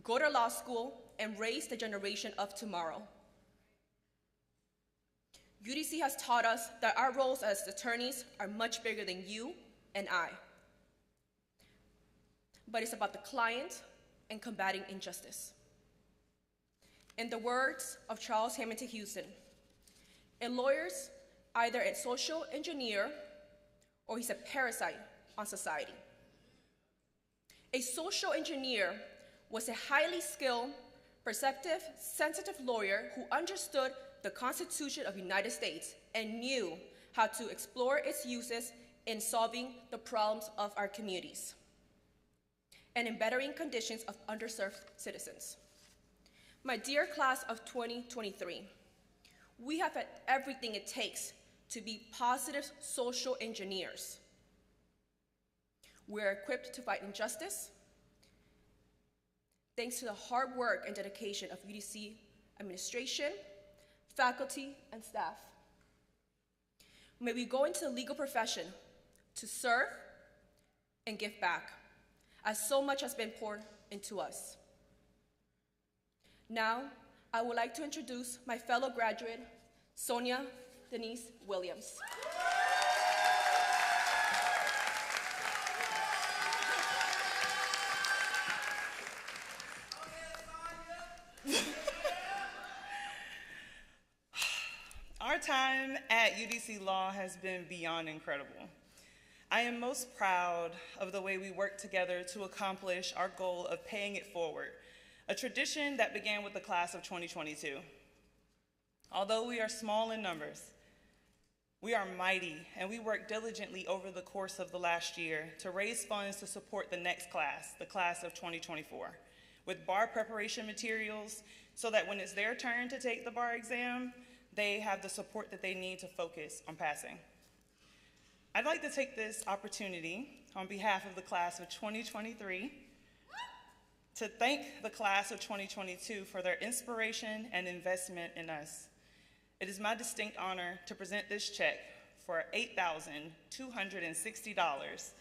go to law school, and raise the generation of tomorrow. UDC has taught us that our roles as attorneys are much bigger than you and I. But it's about the client and combating injustice. In the words of Charles Hamilton Houston, a lawyer's either a social engineer or he's a parasite on society. A social engineer was a highly skilled, perceptive, sensitive lawyer who understood the Constitution of the United States and knew how to explore its uses in solving the problems of our communities and in bettering conditions of underserved citizens. My dear class of 2023, we have had everything it takes to be positive social engineers. We're equipped to fight injustice, thanks to the hard work and dedication of UDC administration, faculty, and staff. May we go into the legal profession to serve and give back, as so much has been poured into us. Now, I would like to introduce my fellow graduate, Sonia Denise Williams. Our time at UDC Law has been beyond incredible. I am most proud of the way we worked together to accomplish our goal of paying it forward, a tradition that began with the class of 2022. Although we are small in numbers, we are mighty, and we worked diligently over the course of the last year to raise funds to support the next class, the class of 2024, with bar preparation materials so that when it's their turn to take the bar exam, they have the support that they need to focus on passing. I'd like to take this opportunity on behalf of the class of 2023 to thank the class of 2022 for their inspiration and investment in us. It is my distinct honor to present this check for $8,260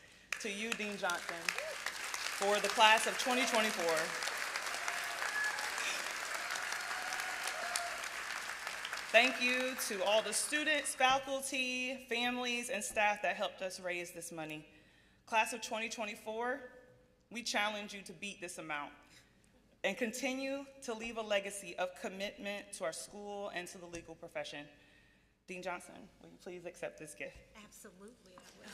to you, Dean Johnson, for the class of 2024. Thank you to all the students, faculty, families, and staff that helped us raise this money. Class of 2024, we challenge you to beat this amount and continue to leave a legacy of commitment to our school and to the legal profession. Dean Johnson, will you please accept this gift? Absolutely, I will.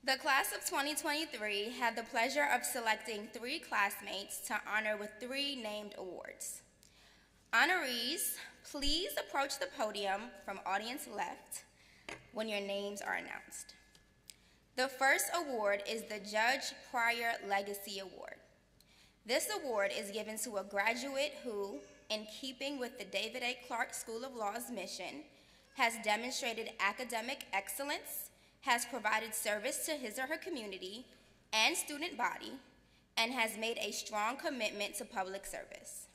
The class of 2023 had the pleasure of selecting 3 classmates to honor with 3 named awards. Honorees, please approach the podium from audience left when your names are announced. The first award is the Judge Pryor Legacy Award. This award is given to a graduate who, in keeping with the David A. Clark School of Law's mission, has demonstrated academic excellence, has provided service to his or her community and student body, and has made a strong commitment to public service.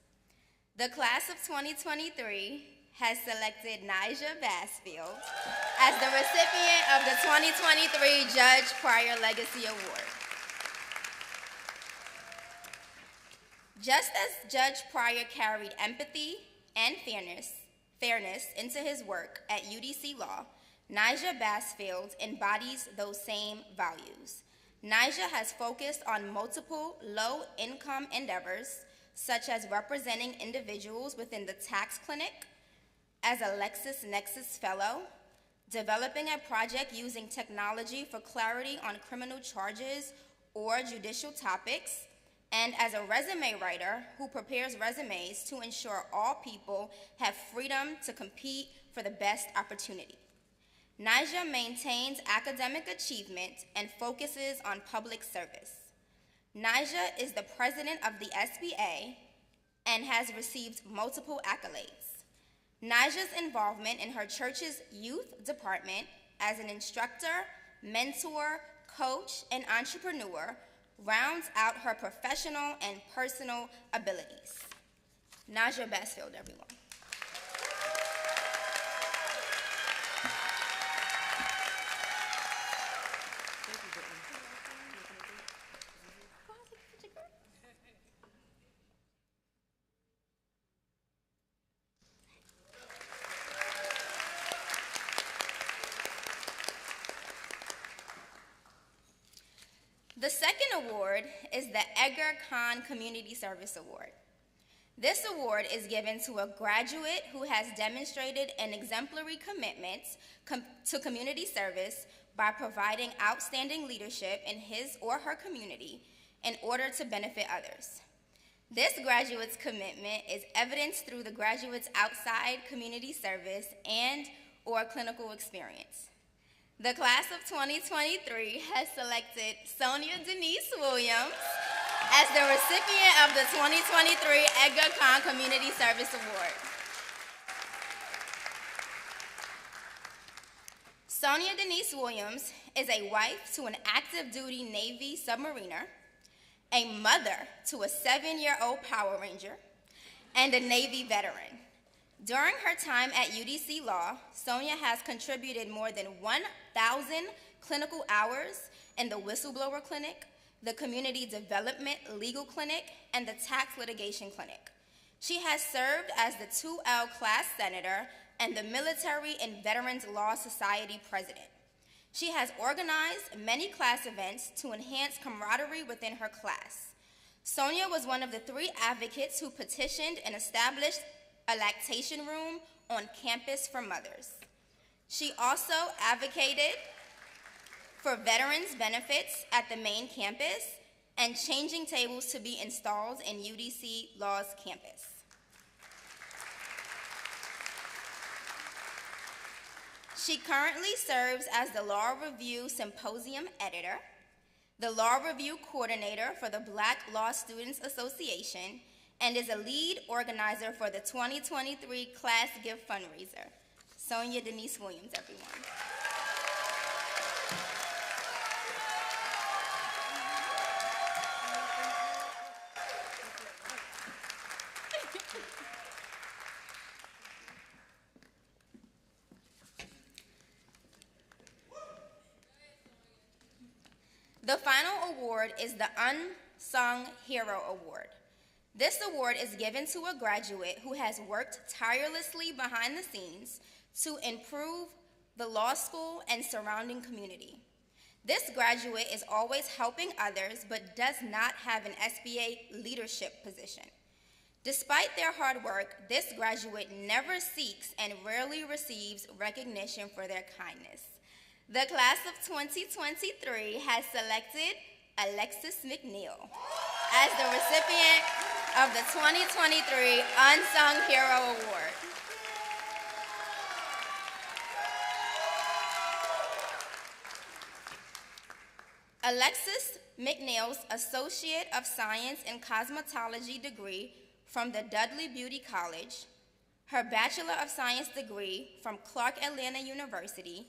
The class of 2023 has selected Nija Bassfield as the recipient of the 2023 Judge Pryor Legacy Award. Just as Judge Pryor carried empathy and fairness into his work at UDC Law, Nija Bassfield embodies those same values. Nija has focused on multiple low-income endeavors, such as representing individuals within the tax clinic as a LexisNexis Fellow, developing a project using technology for clarity on criminal charges or judicial topics, and as a resume writer who prepares resumes to ensure all people have freedom to compete for the best opportunity. Nija maintains academic achievement and focuses on public service. Nija is the president of the SBA and has received multiple accolades. Nija's involvement in her church's youth department as an instructor, mentor, coach, and entrepreneur rounds out her professional and personal abilities. Nija Bassfield, everyone. The second award is the Edgar Kahn Community Service Award. This award is given to a graduate who has demonstrated an exemplary commitment to community service by providing outstanding leadership in his or her community in order to benefit others. This graduate's commitment is evidenced through the graduate's outside community service and or clinical experience. The class of 2023 has selected Sonia Denise Williams as the recipient of the 2023 Edgar Kahn Community Service Award. Sonia Denise Williams is a wife to an active duty Navy submariner, a mother to a 7-year-old Power Ranger, and a Navy veteran. During her time at UDC Law, Sonia has contributed more than 1,000 clinical hours in the Whistleblower Clinic, the Community Development Legal Clinic, and the Tax Litigation Clinic. She has served as the 2L Class Senator and the Military and Veterans Law Society President. She has organized many class events to enhance camaraderie within her class. Sonia was one of the 3 advocates who petitioned and established a lactation room on campus for mothers. She also advocated for veterans benefits at the main campus and changing tables to be installed in UDC Law's campus. She currently serves as the Law Review Symposium Editor, the Law Review Coordinator for the Black Law Students Association, and is a lead organizer for the 2023 Class Gift Fundraiser. Sonia Denise Williams, everyone. The final award is the Unsung Hero Award. This award is given to a graduate who has worked tirelessly behind the scenes to improve the law school and surrounding community. This graduate is always helping others but does not have an SBA leadership position. Despite their hard work, this graduate never seeks and rarely receives recognition for their kindness. The class of 2023 has selected Alexis McNeil as the recipient of the 2023 Unsung Hero Award. Alexis McNeil's Associate of Science in Cosmetology degree from the Dudley Beauty College, her Bachelor of Science degree from Clark Atlanta University,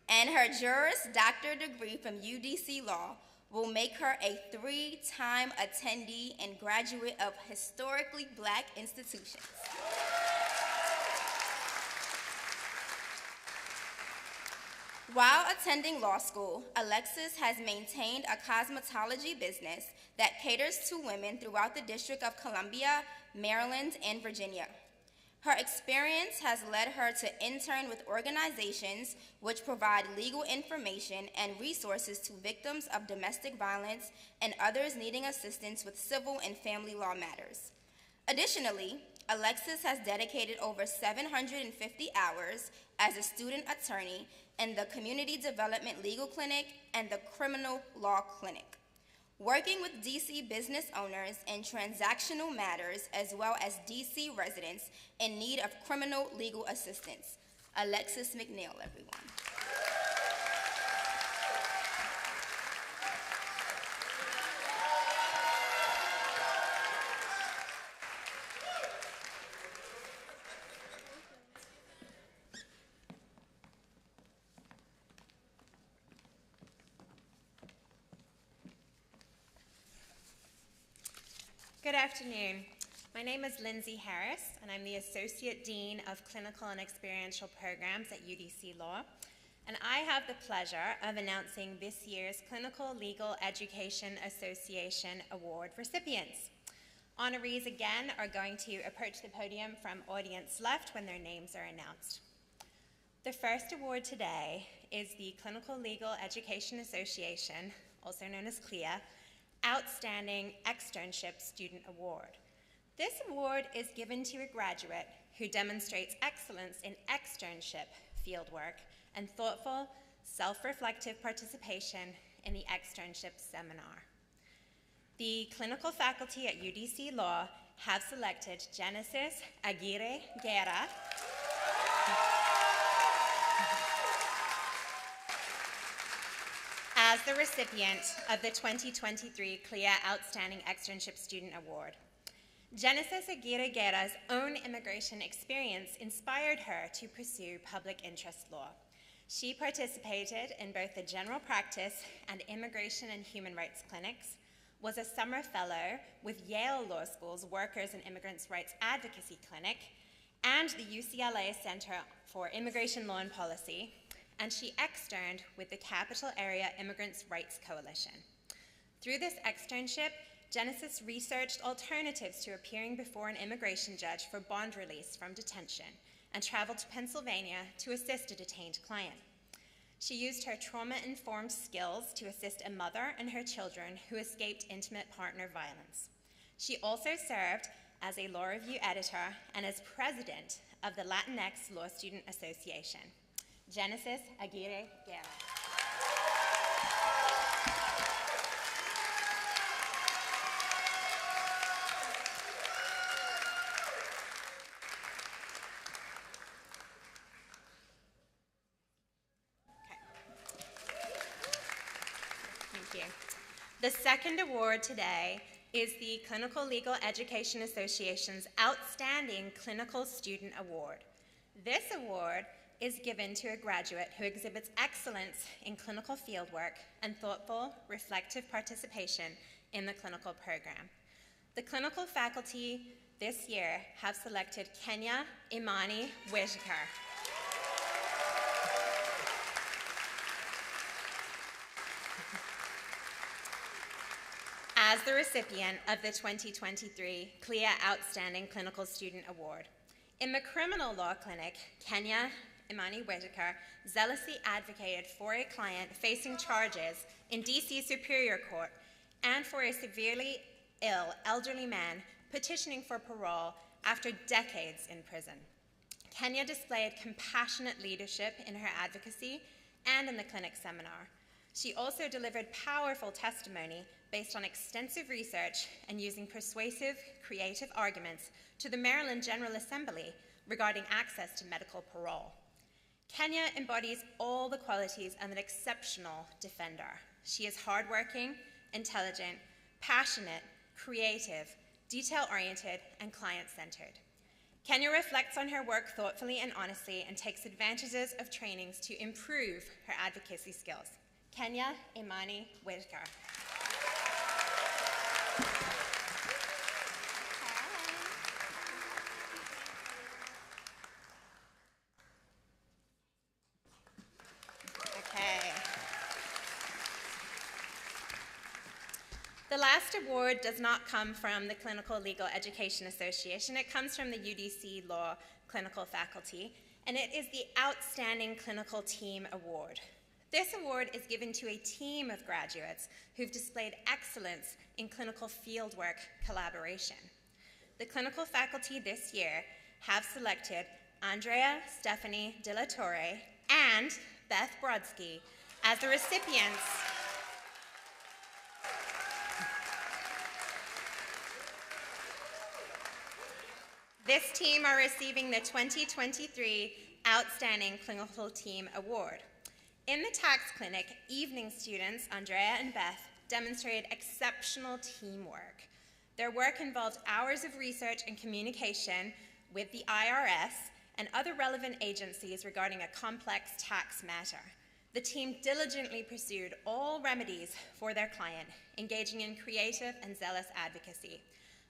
and her Juris Doctor degree from UDC Law will make her a 3-time attendee and graduate of historically Black institutions. While attending law school, Alexis has maintained a cosmetology business that caters to women throughout the District of Columbia, Maryland, and Virginia. Her experience has led her to intern with organizations which provide legal information and resources to victims of domestic violence and others needing assistance with civil and family law matters. Additionally, Alexis has dedicated over 750 hours as a student attorney in the Community Development Legal Clinic and the Criminal Law Clinic, working with DC business owners in transactional matters as well as DC residents in need of criminal legal assistance. Alexis McNeil, everyone. Good afternoon. My name is Lindsay Harris, and I'm the Associate Dean of Clinical and Experiential Programs at UDC Law, and I have the pleasure of announcing this year's Clinical Legal Education Association Award recipients. Honorees again are going to approach the podium from audience left when their names are announced. The first award today is the Clinical Legal Education Association, also known as CLEA, Outstanding Externship Student Award. This award is given to a graduate who demonstrates excellence in externship fieldwork and thoughtful, self-reflective participation in the externship seminar. The clinical faculty at UDC Law have selected Genesis Aguirre Guerra as the recipient of the 2023 CLEA Outstanding Externship Student Award. Genesis Aguirre Guerra's own immigration experience inspired her to pursue public interest law. She participated in both the general practice and immigration and human rights clinics, was a summer fellow with Yale Law School's Workers and Immigrants' Rights Advocacy Clinic and the UCLA Center for Immigration Law and Policy, and she externed with the Capital Area Immigrants' Rights Coalition. Through this externship, Genesis researched alternatives to appearing before an immigration judge for bond release from detention and traveled to Pennsylvania to assist a detained client. She used her trauma-informed skills to assist a mother and her children who escaped intimate partner violence. She also served as a law review editor and as president of the Latinx Law Student Association. Genesis Aguirre Guerra. The second award today is the Clinical Legal Education Association's Outstanding Clinical Student Award. This award is given to a graduate who exhibits excellence in clinical fieldwork and thoughtful, reflective participation in the clinical program. The clinical faculty this year have selected Kenya Imani Wejikar as the recipient of the 2023 CLEA Outstanding Clinical Student Award. In the criminal law clinic, Kenya Imani Wejikar zealously advocated for a client facing charges in DC Superior Court and for a severely ill elderly man petitioning for parole after decades in prison. Kenya displayed compassionate leadership in her advocacy and in the clinic seminar. She also delivered powerful testimony based on extensive research and using persuasive, creative arguments to the Maryland General Assembly regarding access to medical parole. Kenya embodies all the qualities of an exceptional defender. She is hardworking, intelligent, passionate, creative, detail-oriented, and client-centered. Kenya reflects on her work thoughtfully and honestly and takes advantages of trainings to improve her advocacy skills. Kenya Imani Wejikar. The last award does not come from the Clinical Legal Education Association. It comes from the UDC Law Clinical Faculty, and it is the Outstanding Clinical Team Award. This award is given to a team of graduates who've displayed excellence in clinical fieldwork collaboration. The clinical faculty this year have selected Andrea Stephanie De La Torre and Beth Brodsky as the recipients This team are receiving the 2023 Outstanding Clinical Team Award. In the tax clinic, evening students, Andrea and Beth, demonstrated exceptional teamwork. Their work involved hours of research and communication with the IRS and other relevant agencies regarding a complex tax matter. The team diligently pursued all remedies for their client, engaging in creative and zealous advocacy.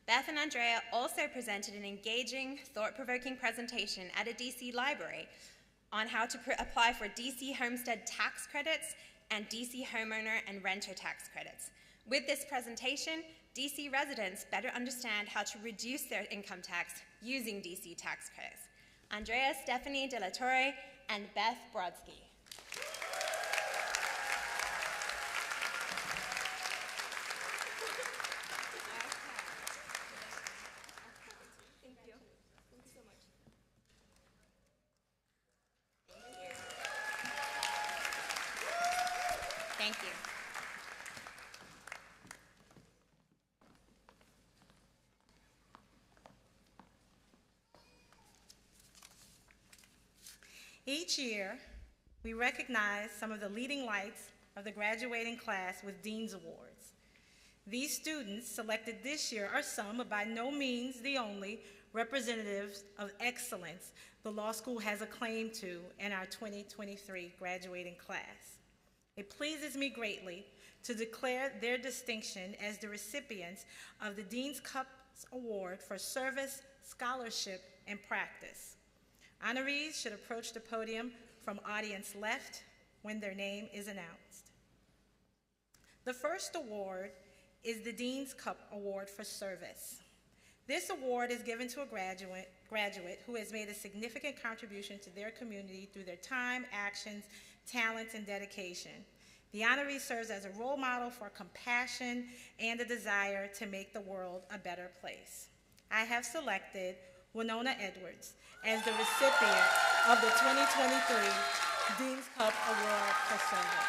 Beth and Andrea also presented an engaging, thought-provoking presentation at a DC library on how to apply for DC homestead tax credits and DC homeowner and renter tax credits. With this presentation, DC residents better understand how to reduce their income tax using DC tax credits. Andrea Stephanie De La Torre and Beth Brodsky. Each year, we recognize some of the leading lights of the graduating class with Dean's Awards. These students selected this year are some, but by no means the only, representatives of excellence the law school has a claim to in our 2023 graduating class. It pleases me greatly to declare their distinction as the recipients of the Dean's Cup Award for Service, Scholarship, and Practice. Honorees should approach the podium from audience left when their name is announced. The first award is the Dean's Cup Award for Service. This award is given to a graduate who has made a significant contribution to their community through their time, actions, talents, and dedication. The honoree serves as a role model for compassion and a desire to make the world a better place. I have selected Winona Edwards as the recipient of the 2023 Dean's Cup Award for Service.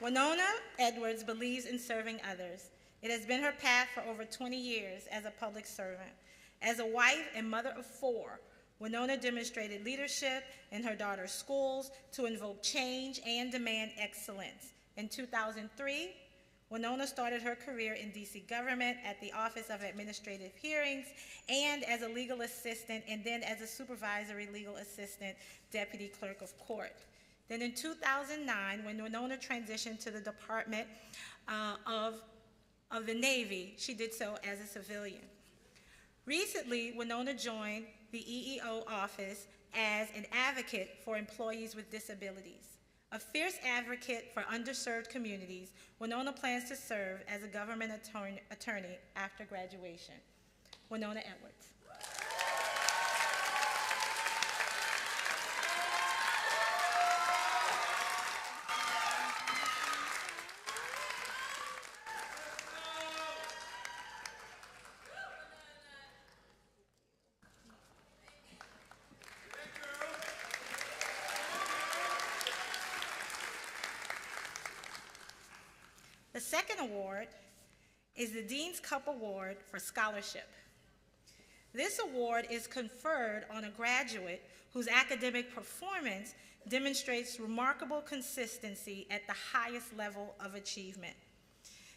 Winona Edwards believes in serving others. It has been her path for over 20 years as a public servant. As a wife and mother of 4, Winona demonstrated leadership in her daughter's schools to invoke change and demand excellence. In 2003, Winona started her career in DC government at the Office of Administrative Hearings and as a legal assistant, and then as a supervisory legal assistant, deputy clerk of court. Then in 2009, when Winona transitioned to the Department of the Navy, she did so as a civilian. Recently, Winona joined the EEO office as an advocate for employees with disabilities. A fierce advocate for underserved communities, Winona plans to serve as a government attorney after graduation. Winona Edwards. The second award is the Dean's Cup Award for Scholarship. This award is conferred on a graduate whose academic performance demonstrates remarkable consistency at the highest level of achievement.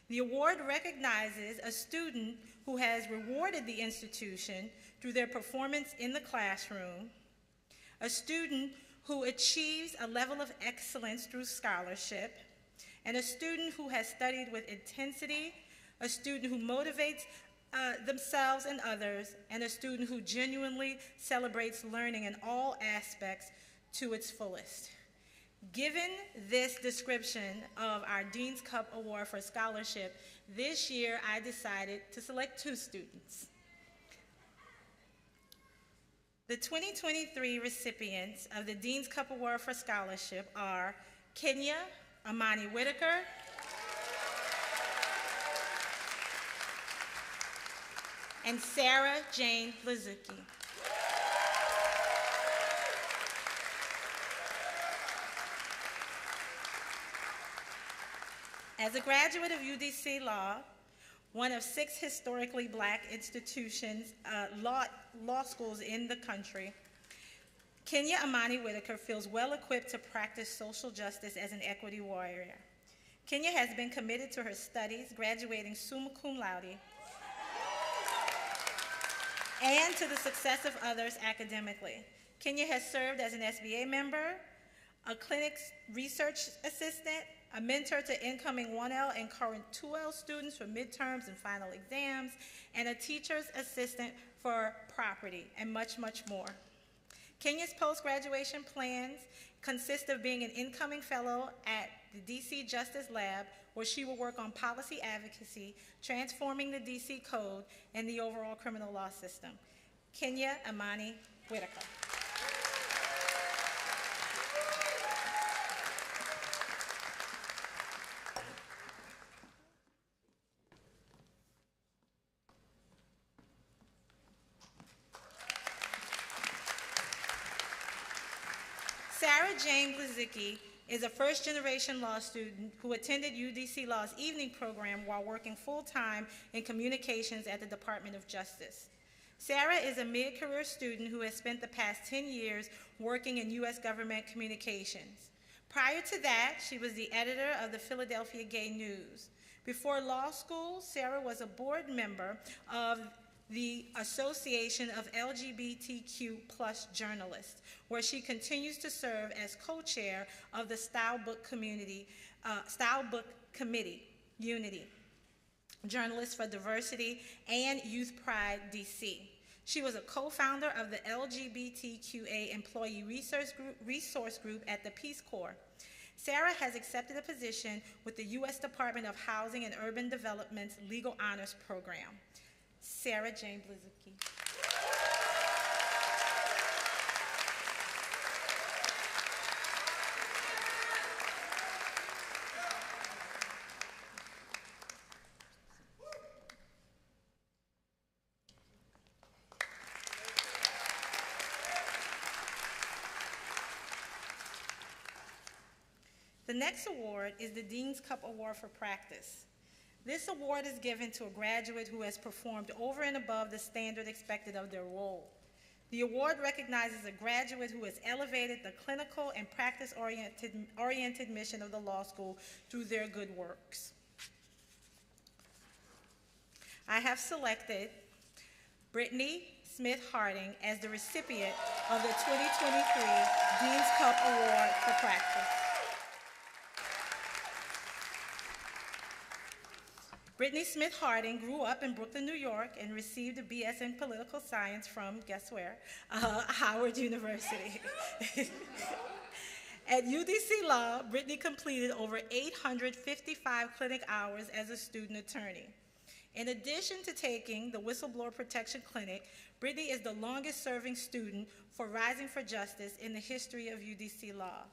The award recognizes a student who has rewarded the institution through their performance in the classroom, a student who achieves a level of excellence through scholarship, and a student who has studied with intensity, a student who motivates themselves and others, and a student who genuinely celebrates learning in all aspects to its fullest. Given this description of our Dean's Cup Award for Scholarship, this year I decided to select 2 students. The 2023 recipients of the Dean's Cup Award for Scholarship are Kenya Amani Whitaker, and Sarah Jane Blazuki. As a graduate of UDC Law, one of 6 historically Black institutions, law schools in the country, Kenya Amani Whitaker feels well equipped to practice social justice as an equity warrior. Kenya has been committed to her studies, graduating summa cum laude, and to the success of others academically. Kenya has served as an SBA member, a clinics research assistant, a mentor to incoming 1L and current 2L students for midterms and final exams, and a teacher's assistant for property, and much, much more. Kenya's post-graduation plans consist of being an incoming fellow at the DC Justice Lab, where she will work on policy advocacy, transforming the DC Code, and the overall criminal law system. Kenya Amani Whitaker. Sarah Jane Blazuki is a first-generation law student who attended UDC Law's evening program while working full-time in communications at the Department of Justice. Sarah is a mid-career student who has spent the past 10 years working in U.S. government communications. Prior to that, she was the editor of the Philadelphia Gay News. Before law school, Sarah was a board member of the Association of LGBTQ+ journalists, where she continues to serve as co-chair of the Style Book Committee, Unity, Journalists for Diversity and Youth Pride DC. She was a co-founder of the LGBTQA Employee Resource Group at the Peace Corps. Sarah has accepted a position with the U.S. Department of Housing and Urban Development's Legal Honors Program. Sarah Jane Blizuki. The next award is the Dean's Cup Award for Practice. This award is given to a graduate who has performed over and above the standard expected of their role. The award recognizes a graduate who has elevated the clinical and practice-oriented mission of the law school through their good works. I have selected Brittany Smith Harding as the recipient of the 2023 Dean's Cup Award for Practice. Brittany Smith Harding grew up in Brooklyn, New York, and received a BS in political science from, guess where? Howard University. At UDC Law, Brittany completed over 855 clinic hours as a student attorney. In addition to taking the Whistleblower Protection Clinic, Brittany is the longest-serving student for Rising for Justice in the history of UDC Law.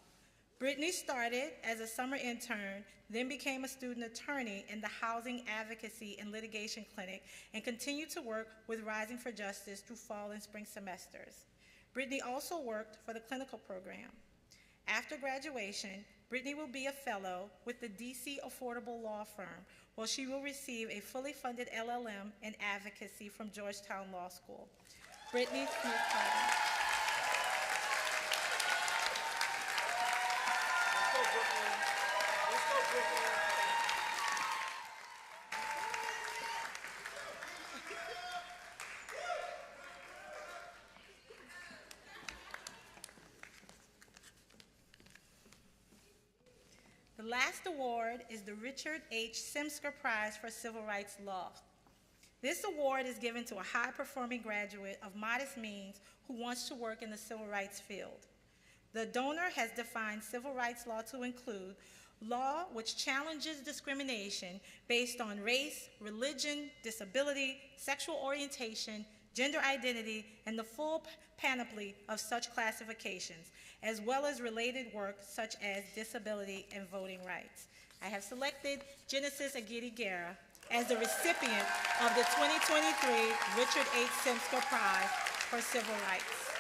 Brittany started as a summer intern, then became a student attorney in the Housing Advocacy and Litigation Clinic, and continued to work with Rising for Justice through fall and spring semesters. Brittany also worked for the clinical program. After graduation, Brittany will be a fellow with the DC Affordable Law Firm, where she will receive a fully funded LLM in advocacy from Georgetown Law School. Brittany Smith Harding. The last award is the Richard H. Simsker Prize for Civil Rights Law. This award is given to a high-performing graduate of modest means who wants to work in the civil rights field. The donor has defined civil rights law to include law which challenges discrimination based on race, religion, disability, sexual orientation, gender identity, and the full panoply of such classifications, as well as related work such as disability and voting rights. I have selected Genesis Agidi Guerra as the recipient of the 2023 Richard H. Simsker Prize for Civil Rights.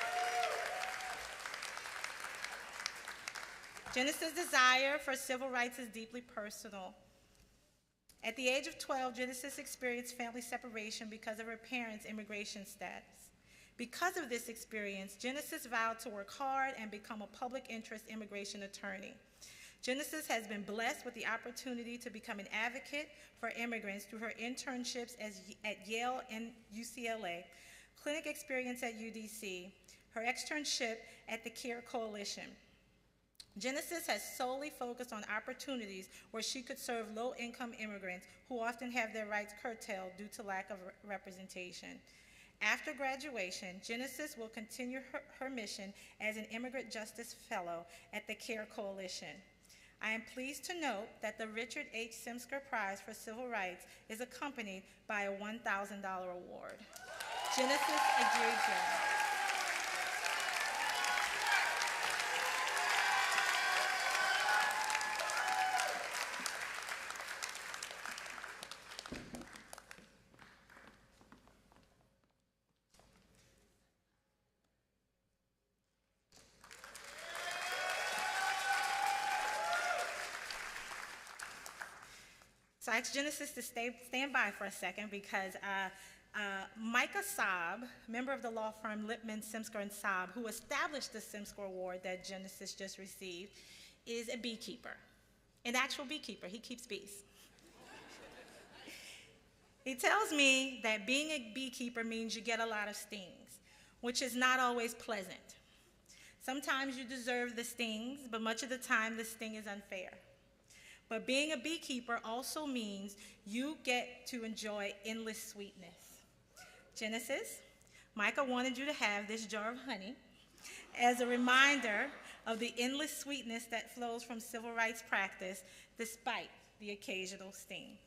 Genesis' desire for civil rights is deeply personal. At the age of 12, Genesis experienced family separation because of her parents' immigration status. Because of this experience, Genesis vowed to work hard and become a public interest immigration attorney. Genesis has been blessed with the opportunity to become an advocate for immigrants through her internships at Yale and UCLA, clinic experience at UDC, her externship at the CARE Coalition. Genesis has solely focused on opportunities where she could serve low-income immigrants who often have their rights curtailed due to lack of representation. After graduation, Genesis will continue her mission as an Immigrant Justice Fellow at the CARE Coalition. I am pleased to note that the Richard H. Simsker Prize for Civil Rights is accompanied by a $1,000 award. Genesis Agiri. So I asked Genesis to stand by for a second because Micah Saab, member of the law firm Lippman, Simsker, and Saab, who established the Simsker Award that Genesis just received, is a beekeeper, an actual beekeeper. He keeps bees. He tells me that being a beekeeper means you get a lot of stings, which is not always pleasant. Sometimes you deserve the stings, but much of the time the sting is unfair. But being a beekeeper also means you get to enjoy endless sweetness. Genesis, Micah wanted you to have this jar of honey as a reminder of the endless sweetness that flows from civil rights practice despite the occasional stings.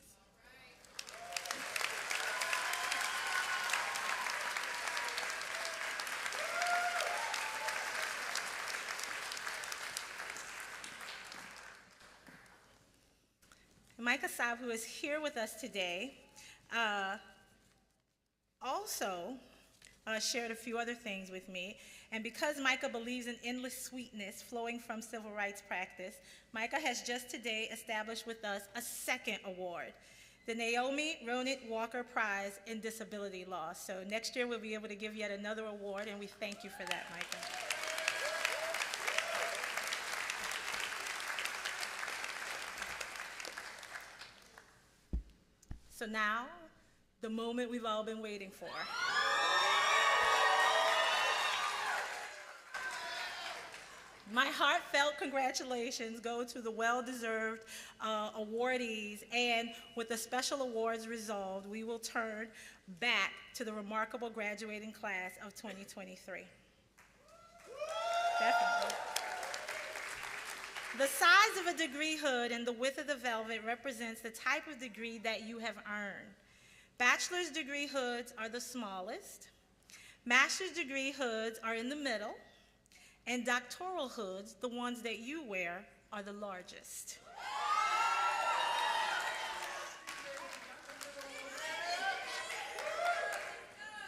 Micah Saab, who is here with us today, also shared a few other things with me. And because Micah believes in endless sweetness flowing from civil rights practice, Micah has just today established with us a second award, the Naomi Ronit Walker Prize in Disability Law. So next year we'll be able to give yet another award, and we thank you for that, Micah. So now, the moment we've all been waiting for. My heartfelt congratulations go to the well-deserved awardees, and with the special awards resolved, we will turn back to the remarkable graduating class of 2023. Definitely. The size of a degree hood and the width of the velvet represents the type of degree that you have earned. Bachelor's degree hoods are the smallest, master's degree hoods are in the middle, and doctoral hoods, the ones that you wear, are the largest.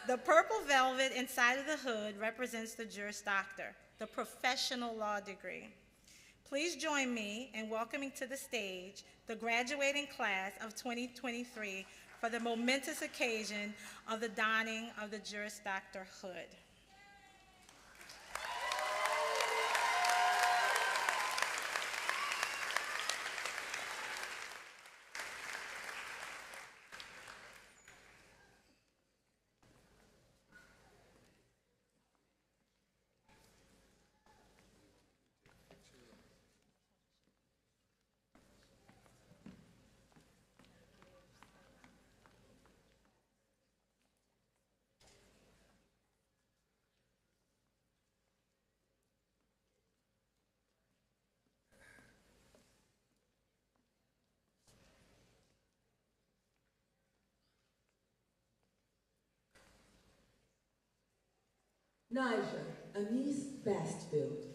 The purple velvet inside of the hood represents the Juris Doctor, the professional law degree. Please join me in welcoming to the stage the graduating class of 2023 for the momentous occasion of the donning of the Juris Doctor hood. Niger Anise Bastfield.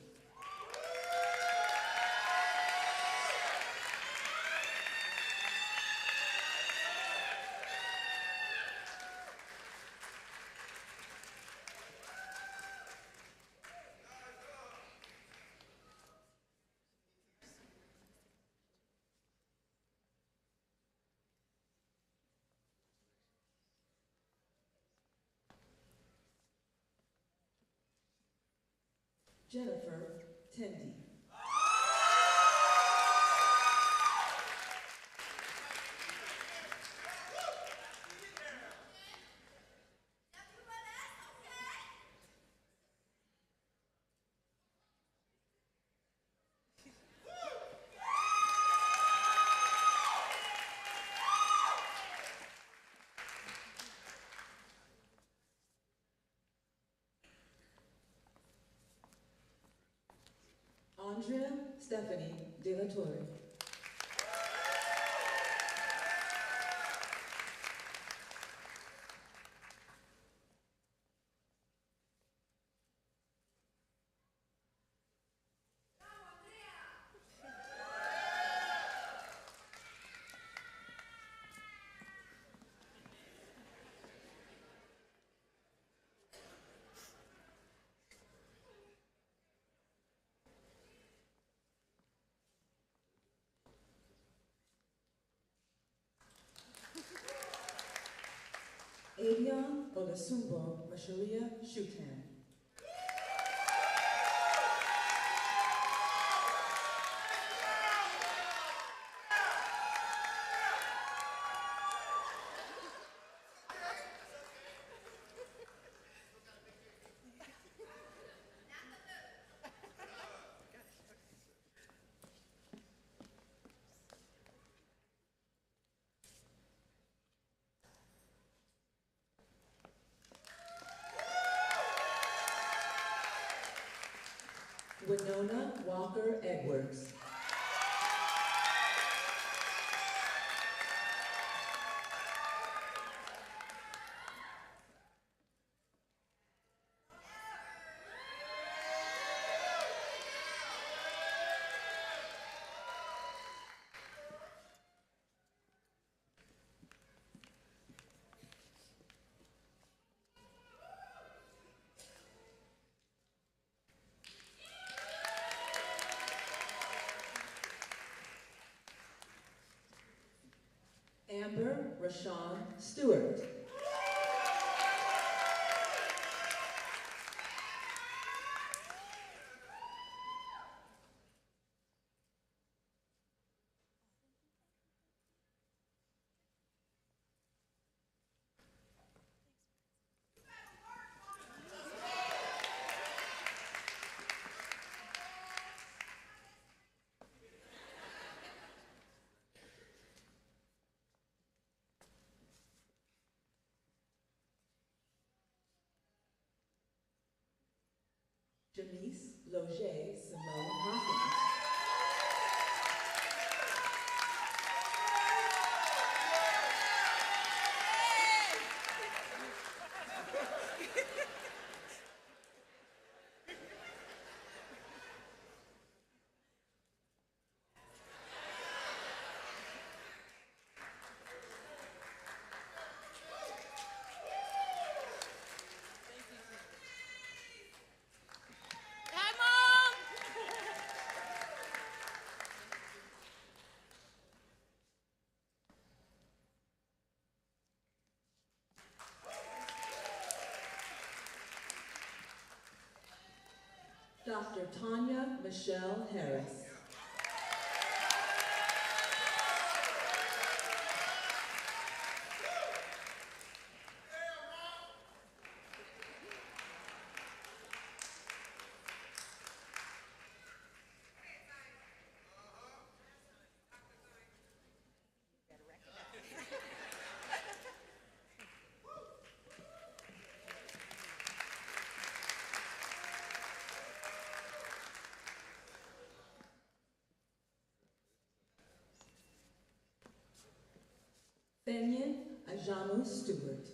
Jennifer Tendy. Andrea Stephanie De La Torre. Avion Olasumbo Masharia Shutan. Winona Walker Edwards. Amber Rashawn Stewart. Janice Loge Simone Hawkins. Dr. Tanya Michelle Harris. Fenyon Ajamu Stewart.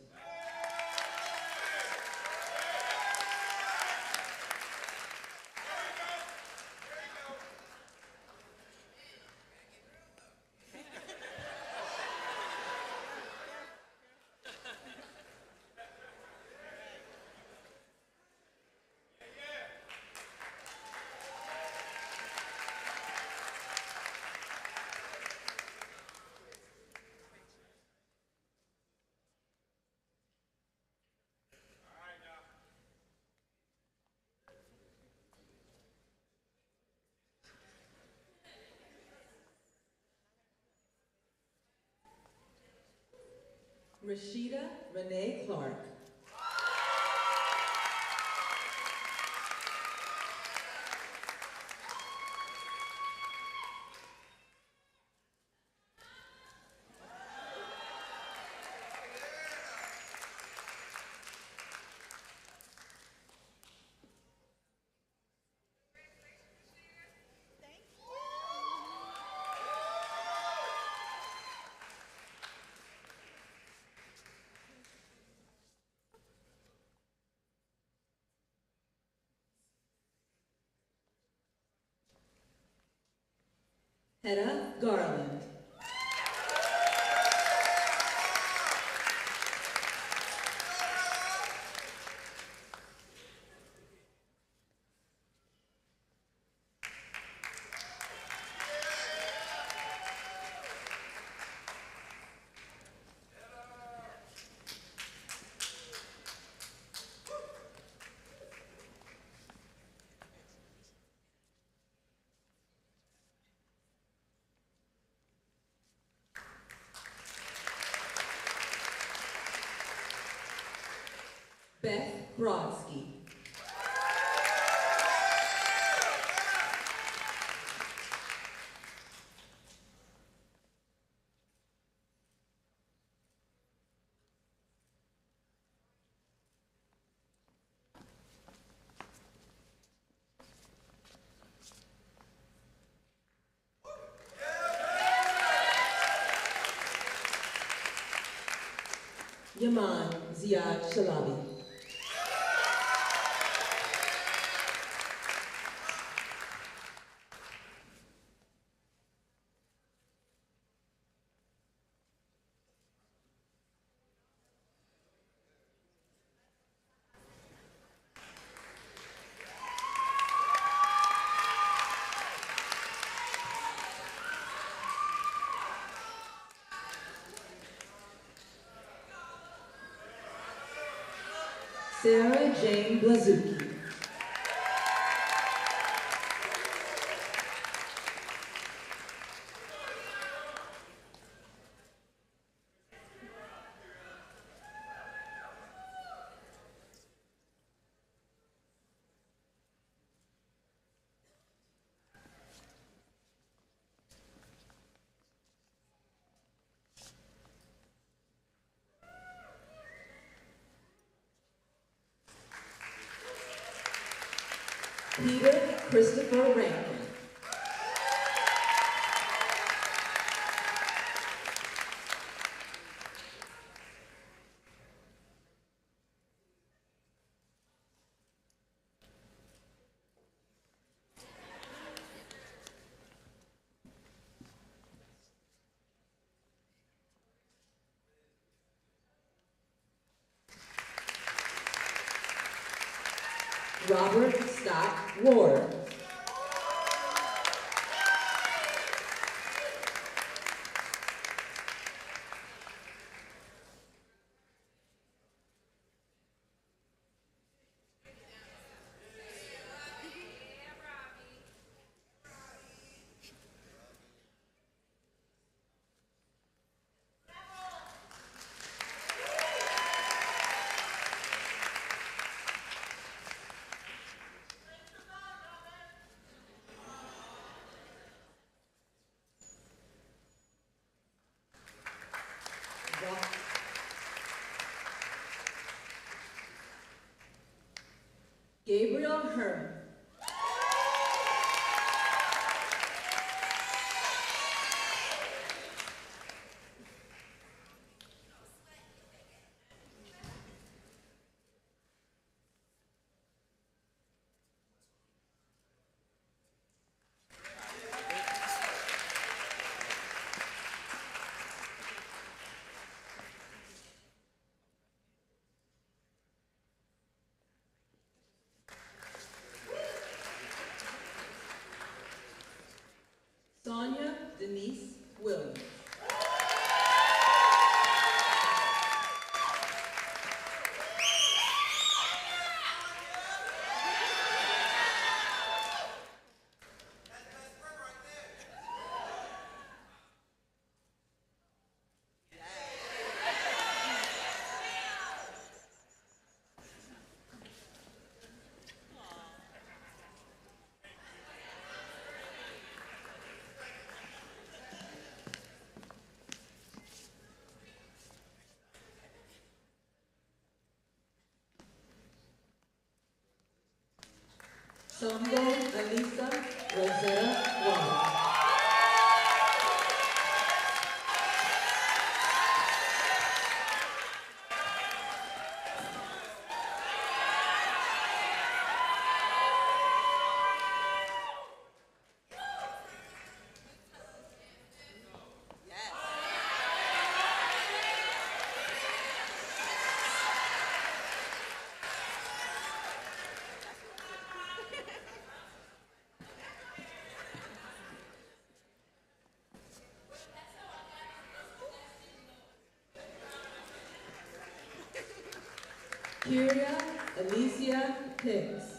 Rashida Renee Clark. Hedda Garland. Beth Brodsky. Yaman Ziad Shalabi. Sarah Jane Blazuki. Peter Christopher Rankin. Robert Scott Ward. Gabriel Herman. Sonia Denise Williams. Songo Alisa Rosetta Wallace. Kyria Alicia Hicks.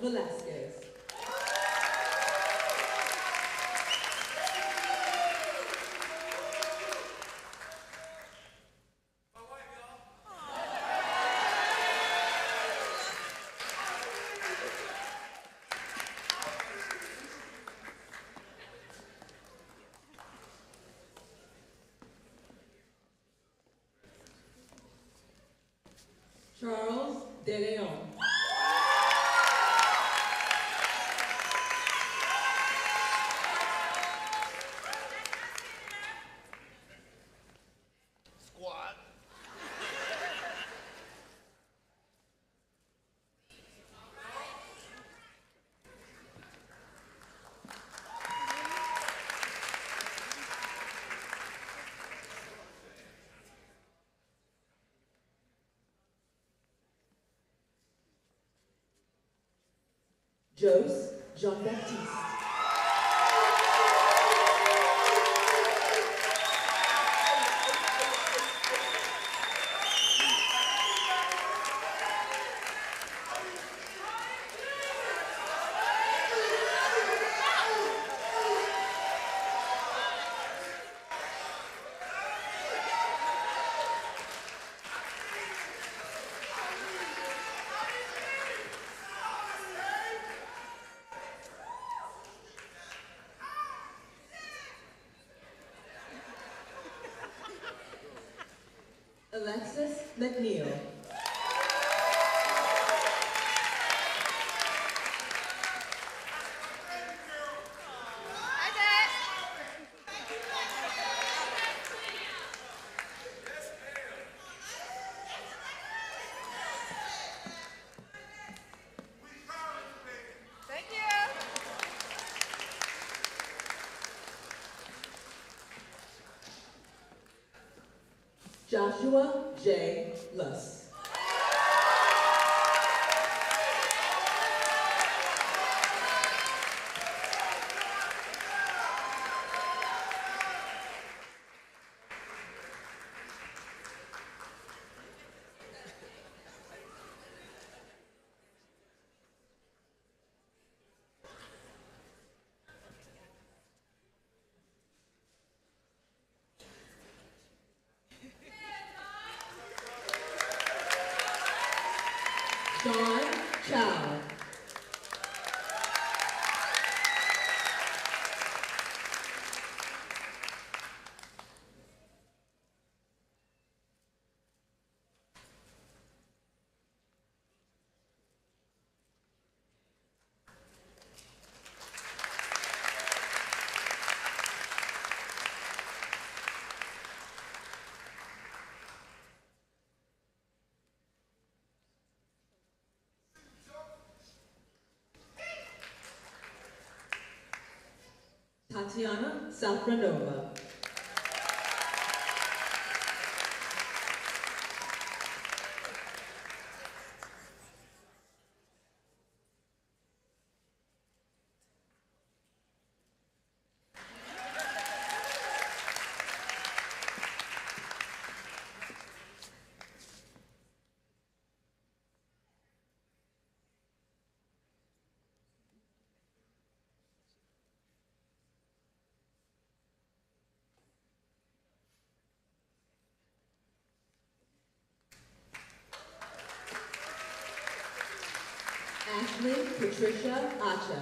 Velasquez. Charles De Leon. Squad. Jose Jean-Baptiste. Alexis McNeil. Thank you. Joshua J. Luss. Sean Chow. Tatiana Safranova. Ashley Patricia Acha.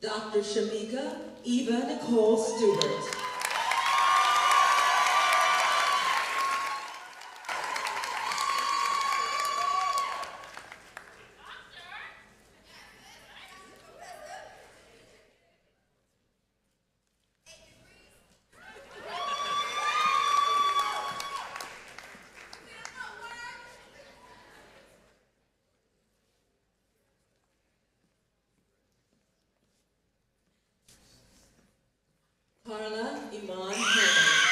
Dr. Shamika Eva Nicole Stewart. Carla Iman Hammond.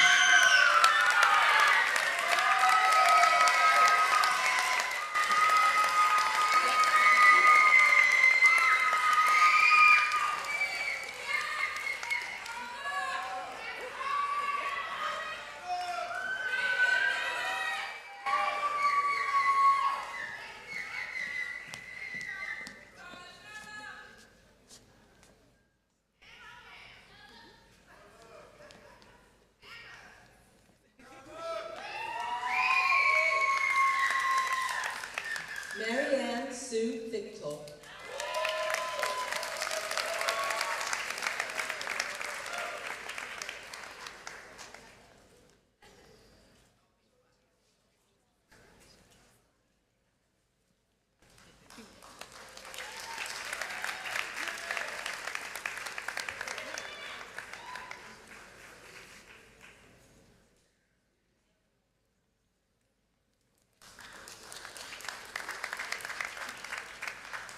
Marianne Sue Thicktle.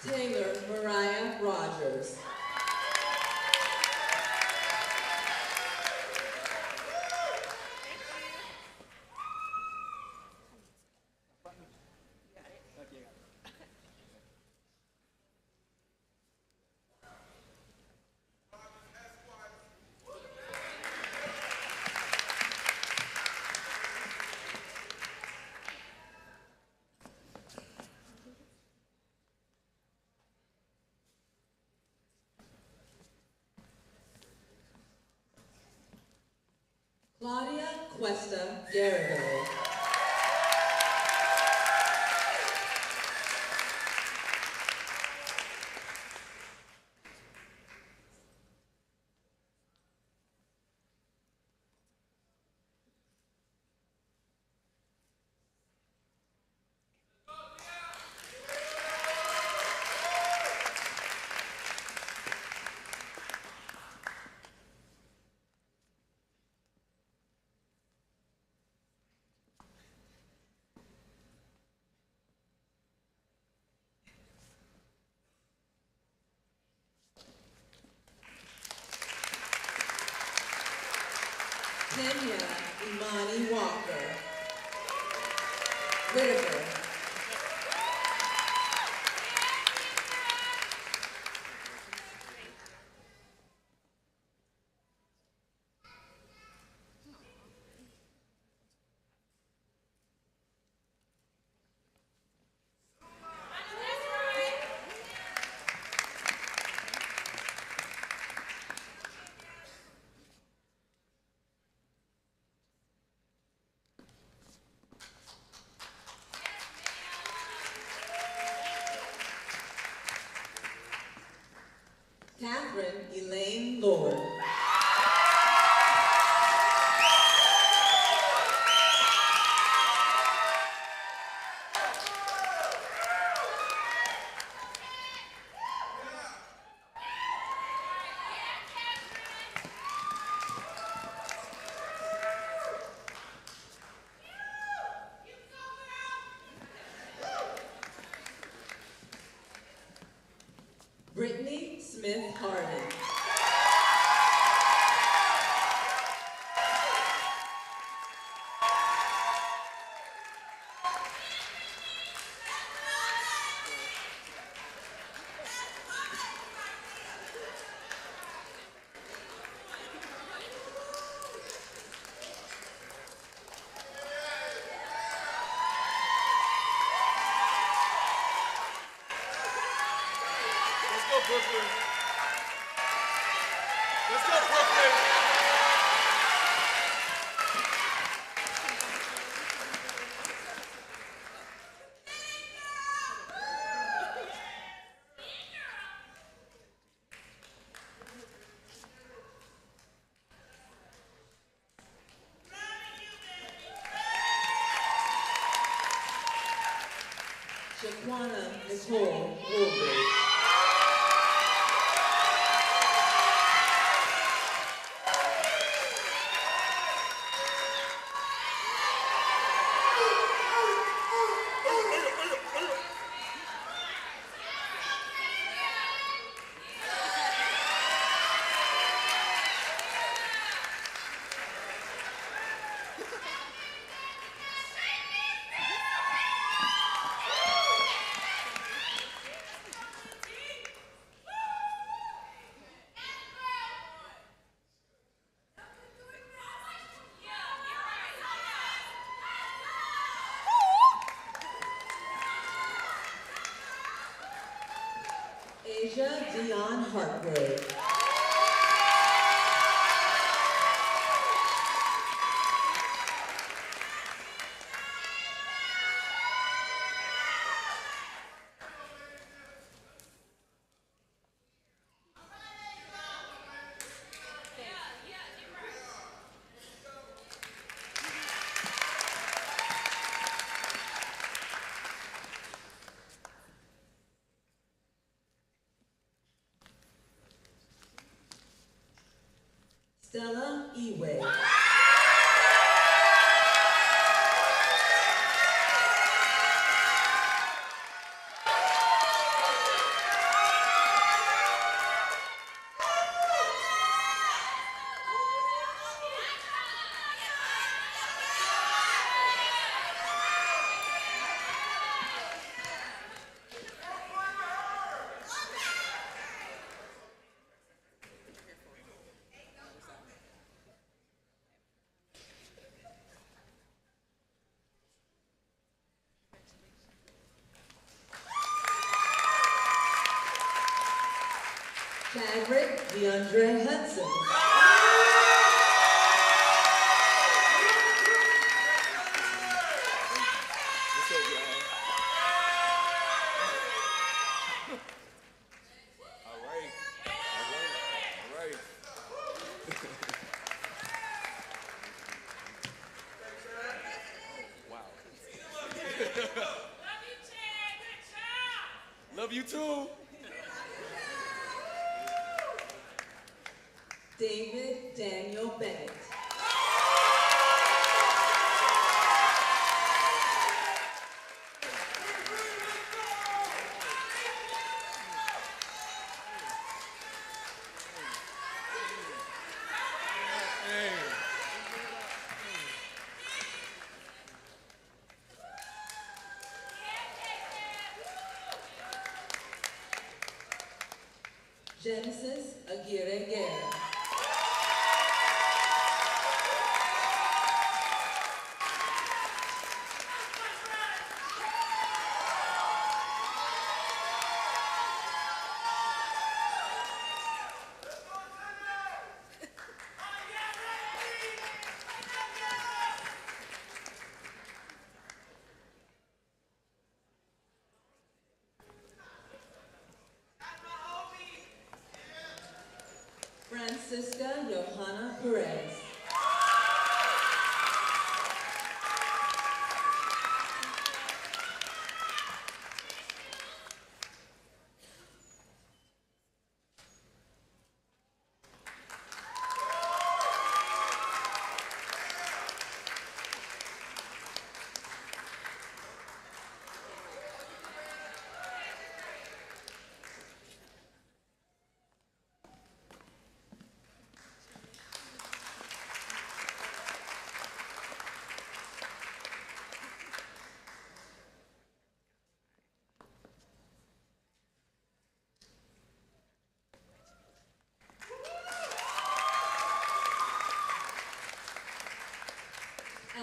Taylor Mariah Rogers. Claudia Cuesta Garrido. Kenya Imani Walker. Whitaker. Catherine Elaine Lord. Brittany Smith Harden. Brooklyn. Let's go, Brooklyn. Shaquana Nicole Woolbridge. Asia Dion Hartgrove. Stella Eway. Chadrick DeAndre Hudson. What's up, y'all? All right. Wow. Love you too. David Daniel Bennett. Genesis Aguirre Guerra. Francisca Johanna Perez.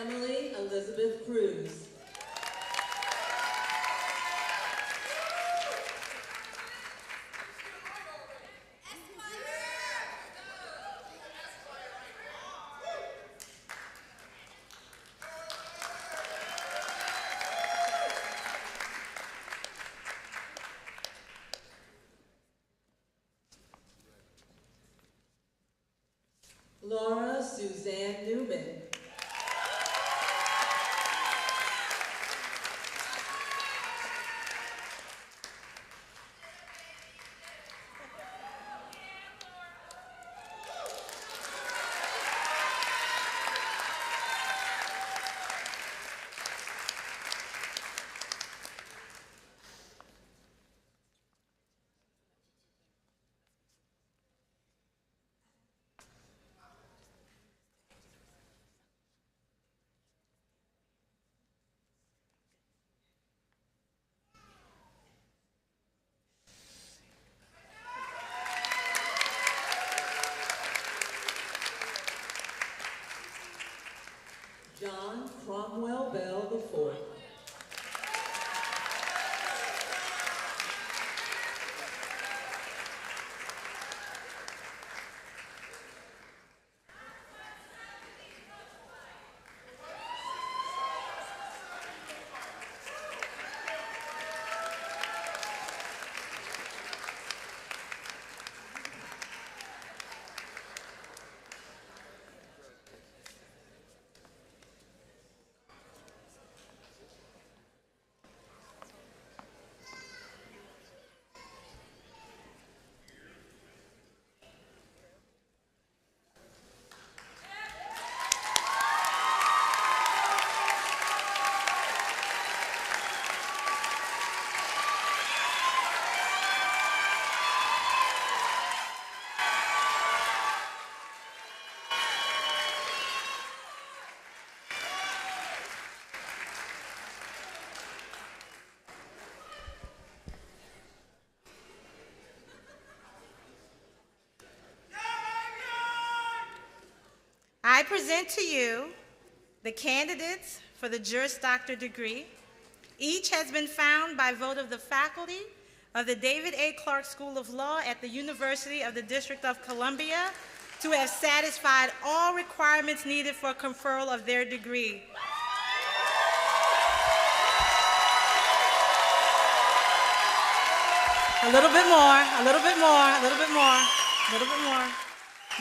Emily Elizabeth Cruz. Laura Suzanne Newman. John Cromwell Bell IV. present to you the candidates for the Juris Doctor degree. Each has been found by vote of the faculty of the David A. Clark School of Law at the University of the District of Columbia to have satisfied all requirements needed for conferral of their degree. A little bit more, a little bit more, a little bit more, a little bit more.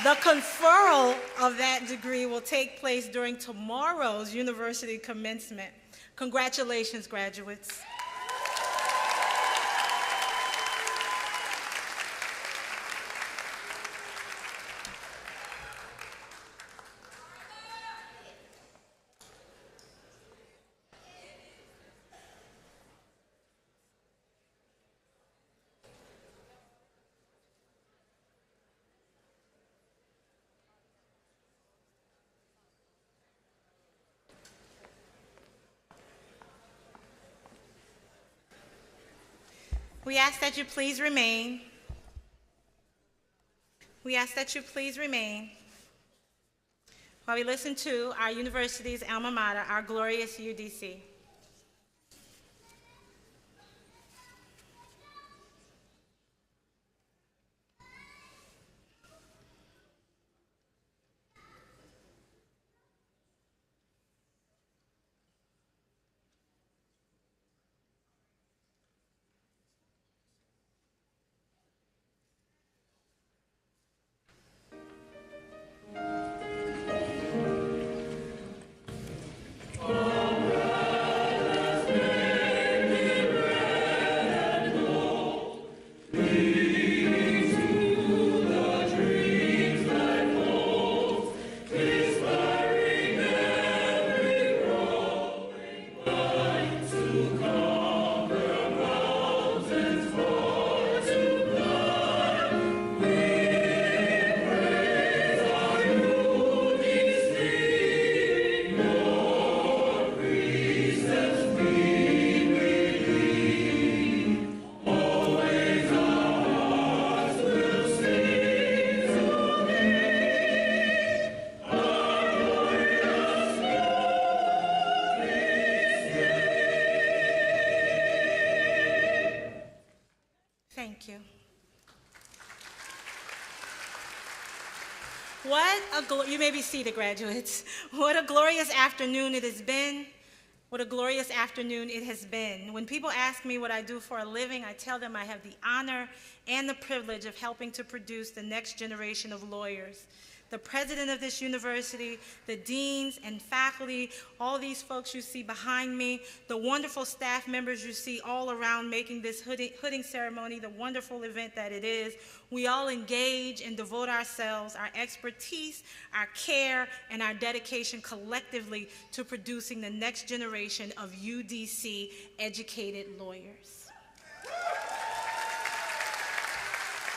The conferral of that degree will take place during tomorrow's university commencement. Congratulations, graduates. We ask that you please remain. We ask that you please remain while we listen to our university's alma mater, our glorious UDC. You may be seated, graduates. What a glorious afternoon it has been. What a glorious afternoon it has been. When people ask me what I do for a living, I tell them I have the honor and the privilege of helping to produce the next generation of lawyers. The president of this university, the deans and faculty, all these folks you see behind me, the wonderful staff members you see all around making this hooding ceremony the wonderful event that it is. We all engage and devote ourselves, our expertise, our care, and our dedication collectively to producing the next generation of UDC educated lawyers.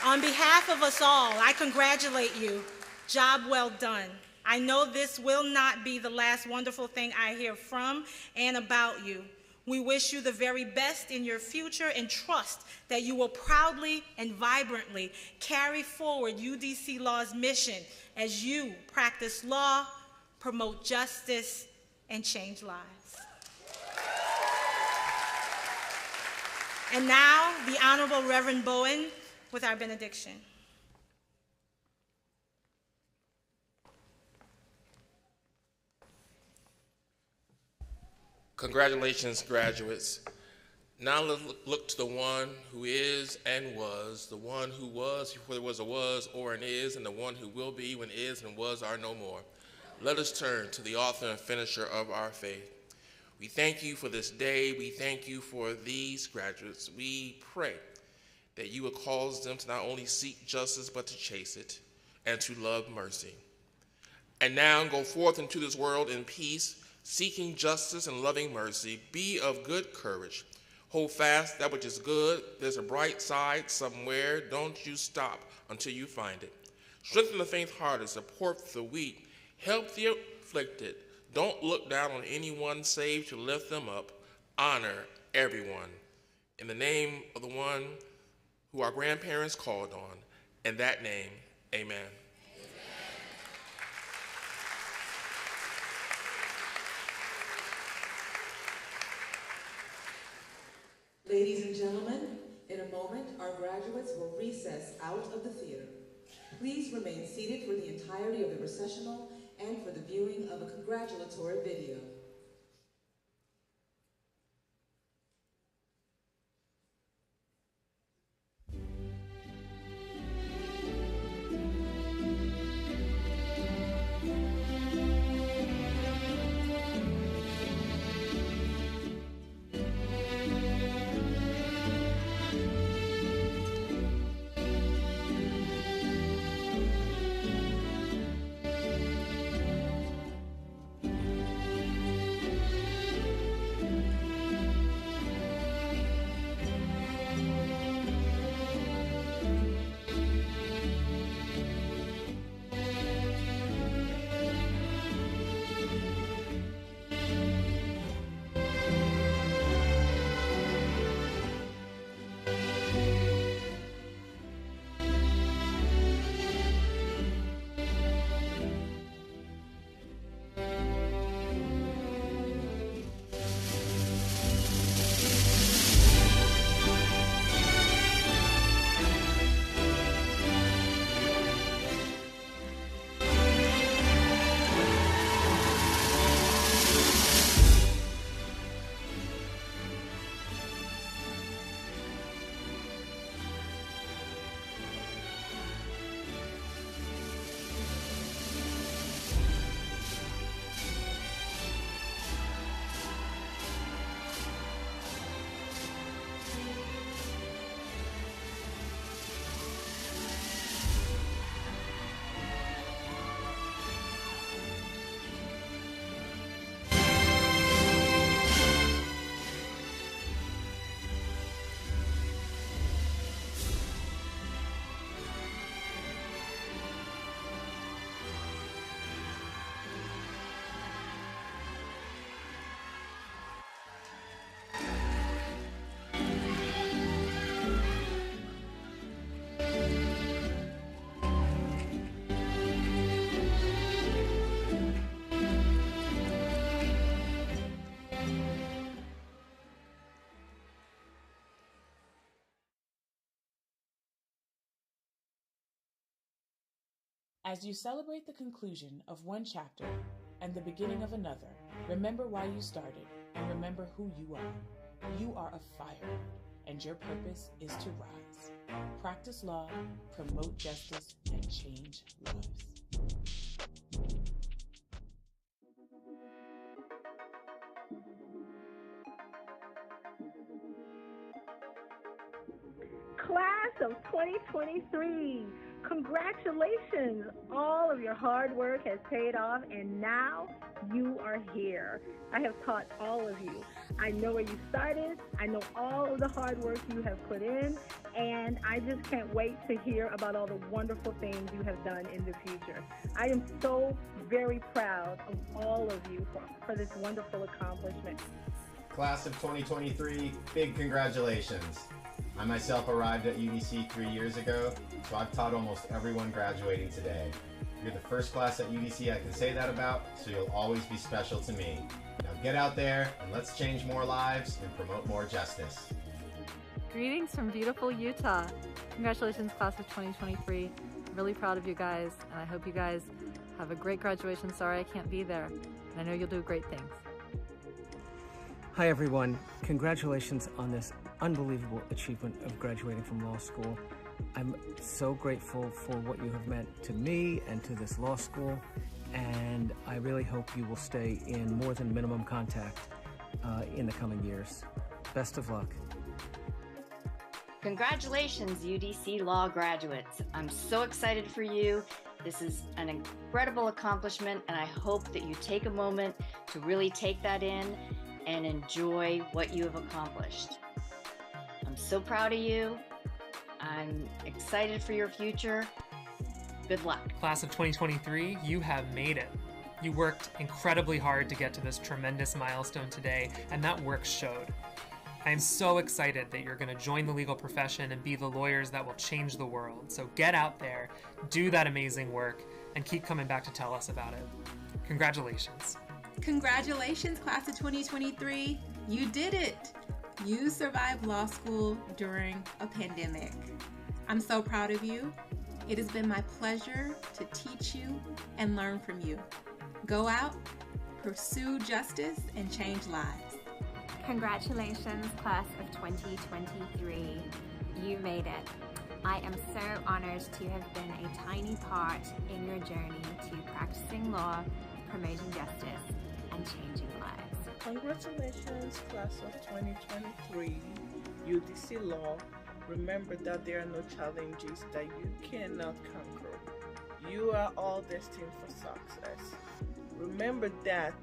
On behalf of us all, I congratulate you. Job well done. I know this will not be the last wonderful thing I hear from and about you. We wish you the very best in your future and trust that you will proudly and vibrantly carry forward UDC Law's mission as you practice law, promote justice, and change lives. And now, the Honorable Reverend Bowen with our benediction. Congratulations, graduates. Now let's look to the one who is and was, the one who was before there was a was or an is, and the one who will be when is and was are no more. Let us turn to the author and finisher of our faith. We thank you for this day. We thank you for these graduates. We pray that you would cause them to not only seek justice, but to chase it and to love mercy. And now go forth into this world in peace, seeking justice and loving mercy. Be of good courage. Hold fast that which is good. There's a bright side somewhere. Don't you stop until you find it. Strengthen the faint-hearted. Support the weak. Help the afflicted. Don't look down on anyone save to lift them up. Honor everyone. In the name of the one who our grandparents called on, in that name, amen. Ladies and gentlemen, in a moment, our graduates will recess out of the theater. Please remain seated for the entirety of the recessional and for the viewing of a congratulatory video. As you celebrate the conclusion of one chapter and the beginning of another, remember why you started and remember who you are. You are a firebird, and your purpose is to rise. Practice law, promote justice, and change lives. Class of 2023, congratulations! All of your hard work has paid off and now you are here. I have taught all of you. I know where you started, I know all of the hard work you have put in, and I just can't wait to hear about all the wonderful things you have done in the future. I am so very proud of all of you for this wonderful accomplishment. Class of 2023, big congratulations. I myself arrived at UDC 3 years ago, so I've taught almost everyone graduating today. You're the first class at UDC I can say that about, so you'll always be special to me. Now get out there and let's change more lives and promote more justice. Greetings from beautiful Utah. Congratulations, class of 2023. Really proud of you guys, and I hope you guys have a great graduation. Sorry I can't be there, and I know you'll do great things. Hi everyone, congratulations on this unbelievable achievement of graduating from law school. I'm so grateful for what you have meant to me and to this law school, and I really hope you will stay in more than minimum contact in the coming years. Best of luck. Congratulations, UDC Law graduates. I'm so excited for you. This is an incredible accomplishment, and I hope that you take a moment to really take that in and enjoy what you have accomplished. I'm so proud of you. I'm excited for your future. Good luck. Class of 2023, you have made it. You worked incredibly hard to get to this tremendous milestone today, and that work showed. I am so excited that you're going to join the legal profession and be the lawyers that will change the world. So get out there, do that amazing work, and keep coming back to tell us about it. Congratulations. Congratulations, class of 2023. You did it. You survived law school during a pandemic. I'm so proud of you. It has been my pleasure to teach you and learn from you. Go out, pursue justice, and change lives. Congratulations, class of 2023. You made it. I am so honored to have been a tiny part in your journey to practicing law, promoting justice, and changing lives. Congratulations, class of 2023, UDC Law. Remember that there are no challenges that you cannot conquer. You are all destined for success. Remember that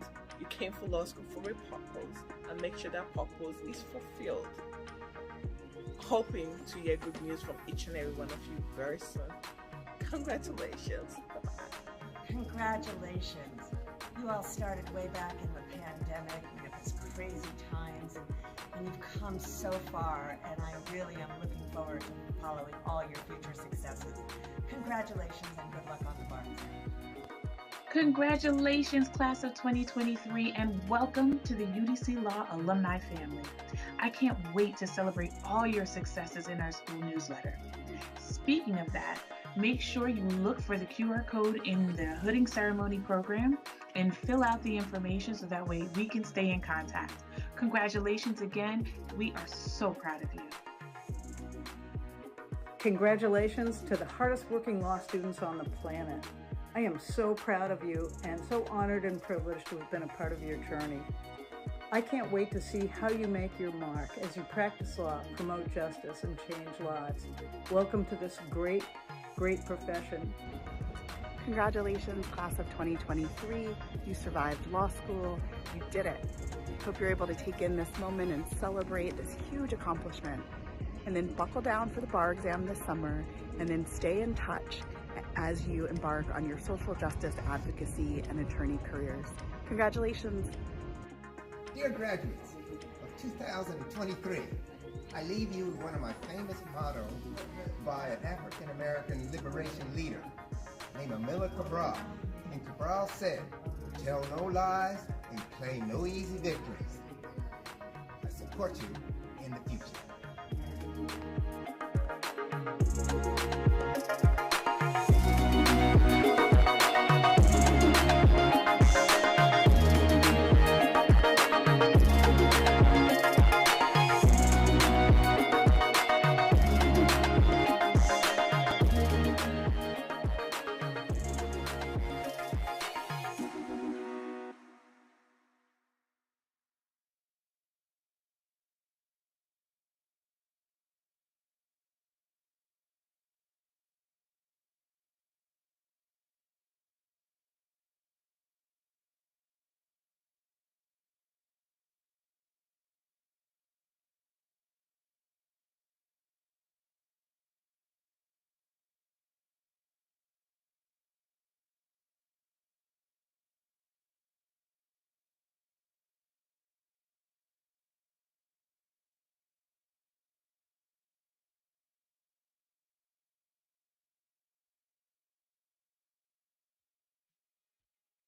you came for law school for a purpose, and make sure that purpose is fulfilled. Hoping to hear good news from each and every one of you very soon. Congratulations. Bye-bye. Congratulations. You all started way back in the pandemic. It was crazy times, and you've come so far, and I really am looking forward to following all your future successes. Congratulations and good luck on the bar exam. Congratulations, class of 2023, and welcome to the UDC Law alumni family. I can't wait to celebrate all your successes in our school newsletter. Speaking of that, make sure you look for the QR code in the hooding ceremony program and fill out the information so that way we can stay in contact. Congratulations again. We are so proud of you. Congratulations to the hardest working law students on the planet. I am so proud of you and so honored and privileged to have been a part of your journey. I can't wait to see how you make your mark as you practice law, promote justice, and change lives. Welcome to this great, great profession. Congratulations, class of 2023. You survived law school. You did it. Hope you're able to take in this moment and celebrate this huge accomplishment. And then buckle down for the bar exam this summer, and then stay in touch as you embark on your social justice advocacy and attorney careers. Congratulations. Dear graduates of 2023, I leave you with one of my famous mottos by an African-American liberation leader named Amilcar Cabral. And Cabral said, "Tell no lies and claim no easy victories." I support you in the future.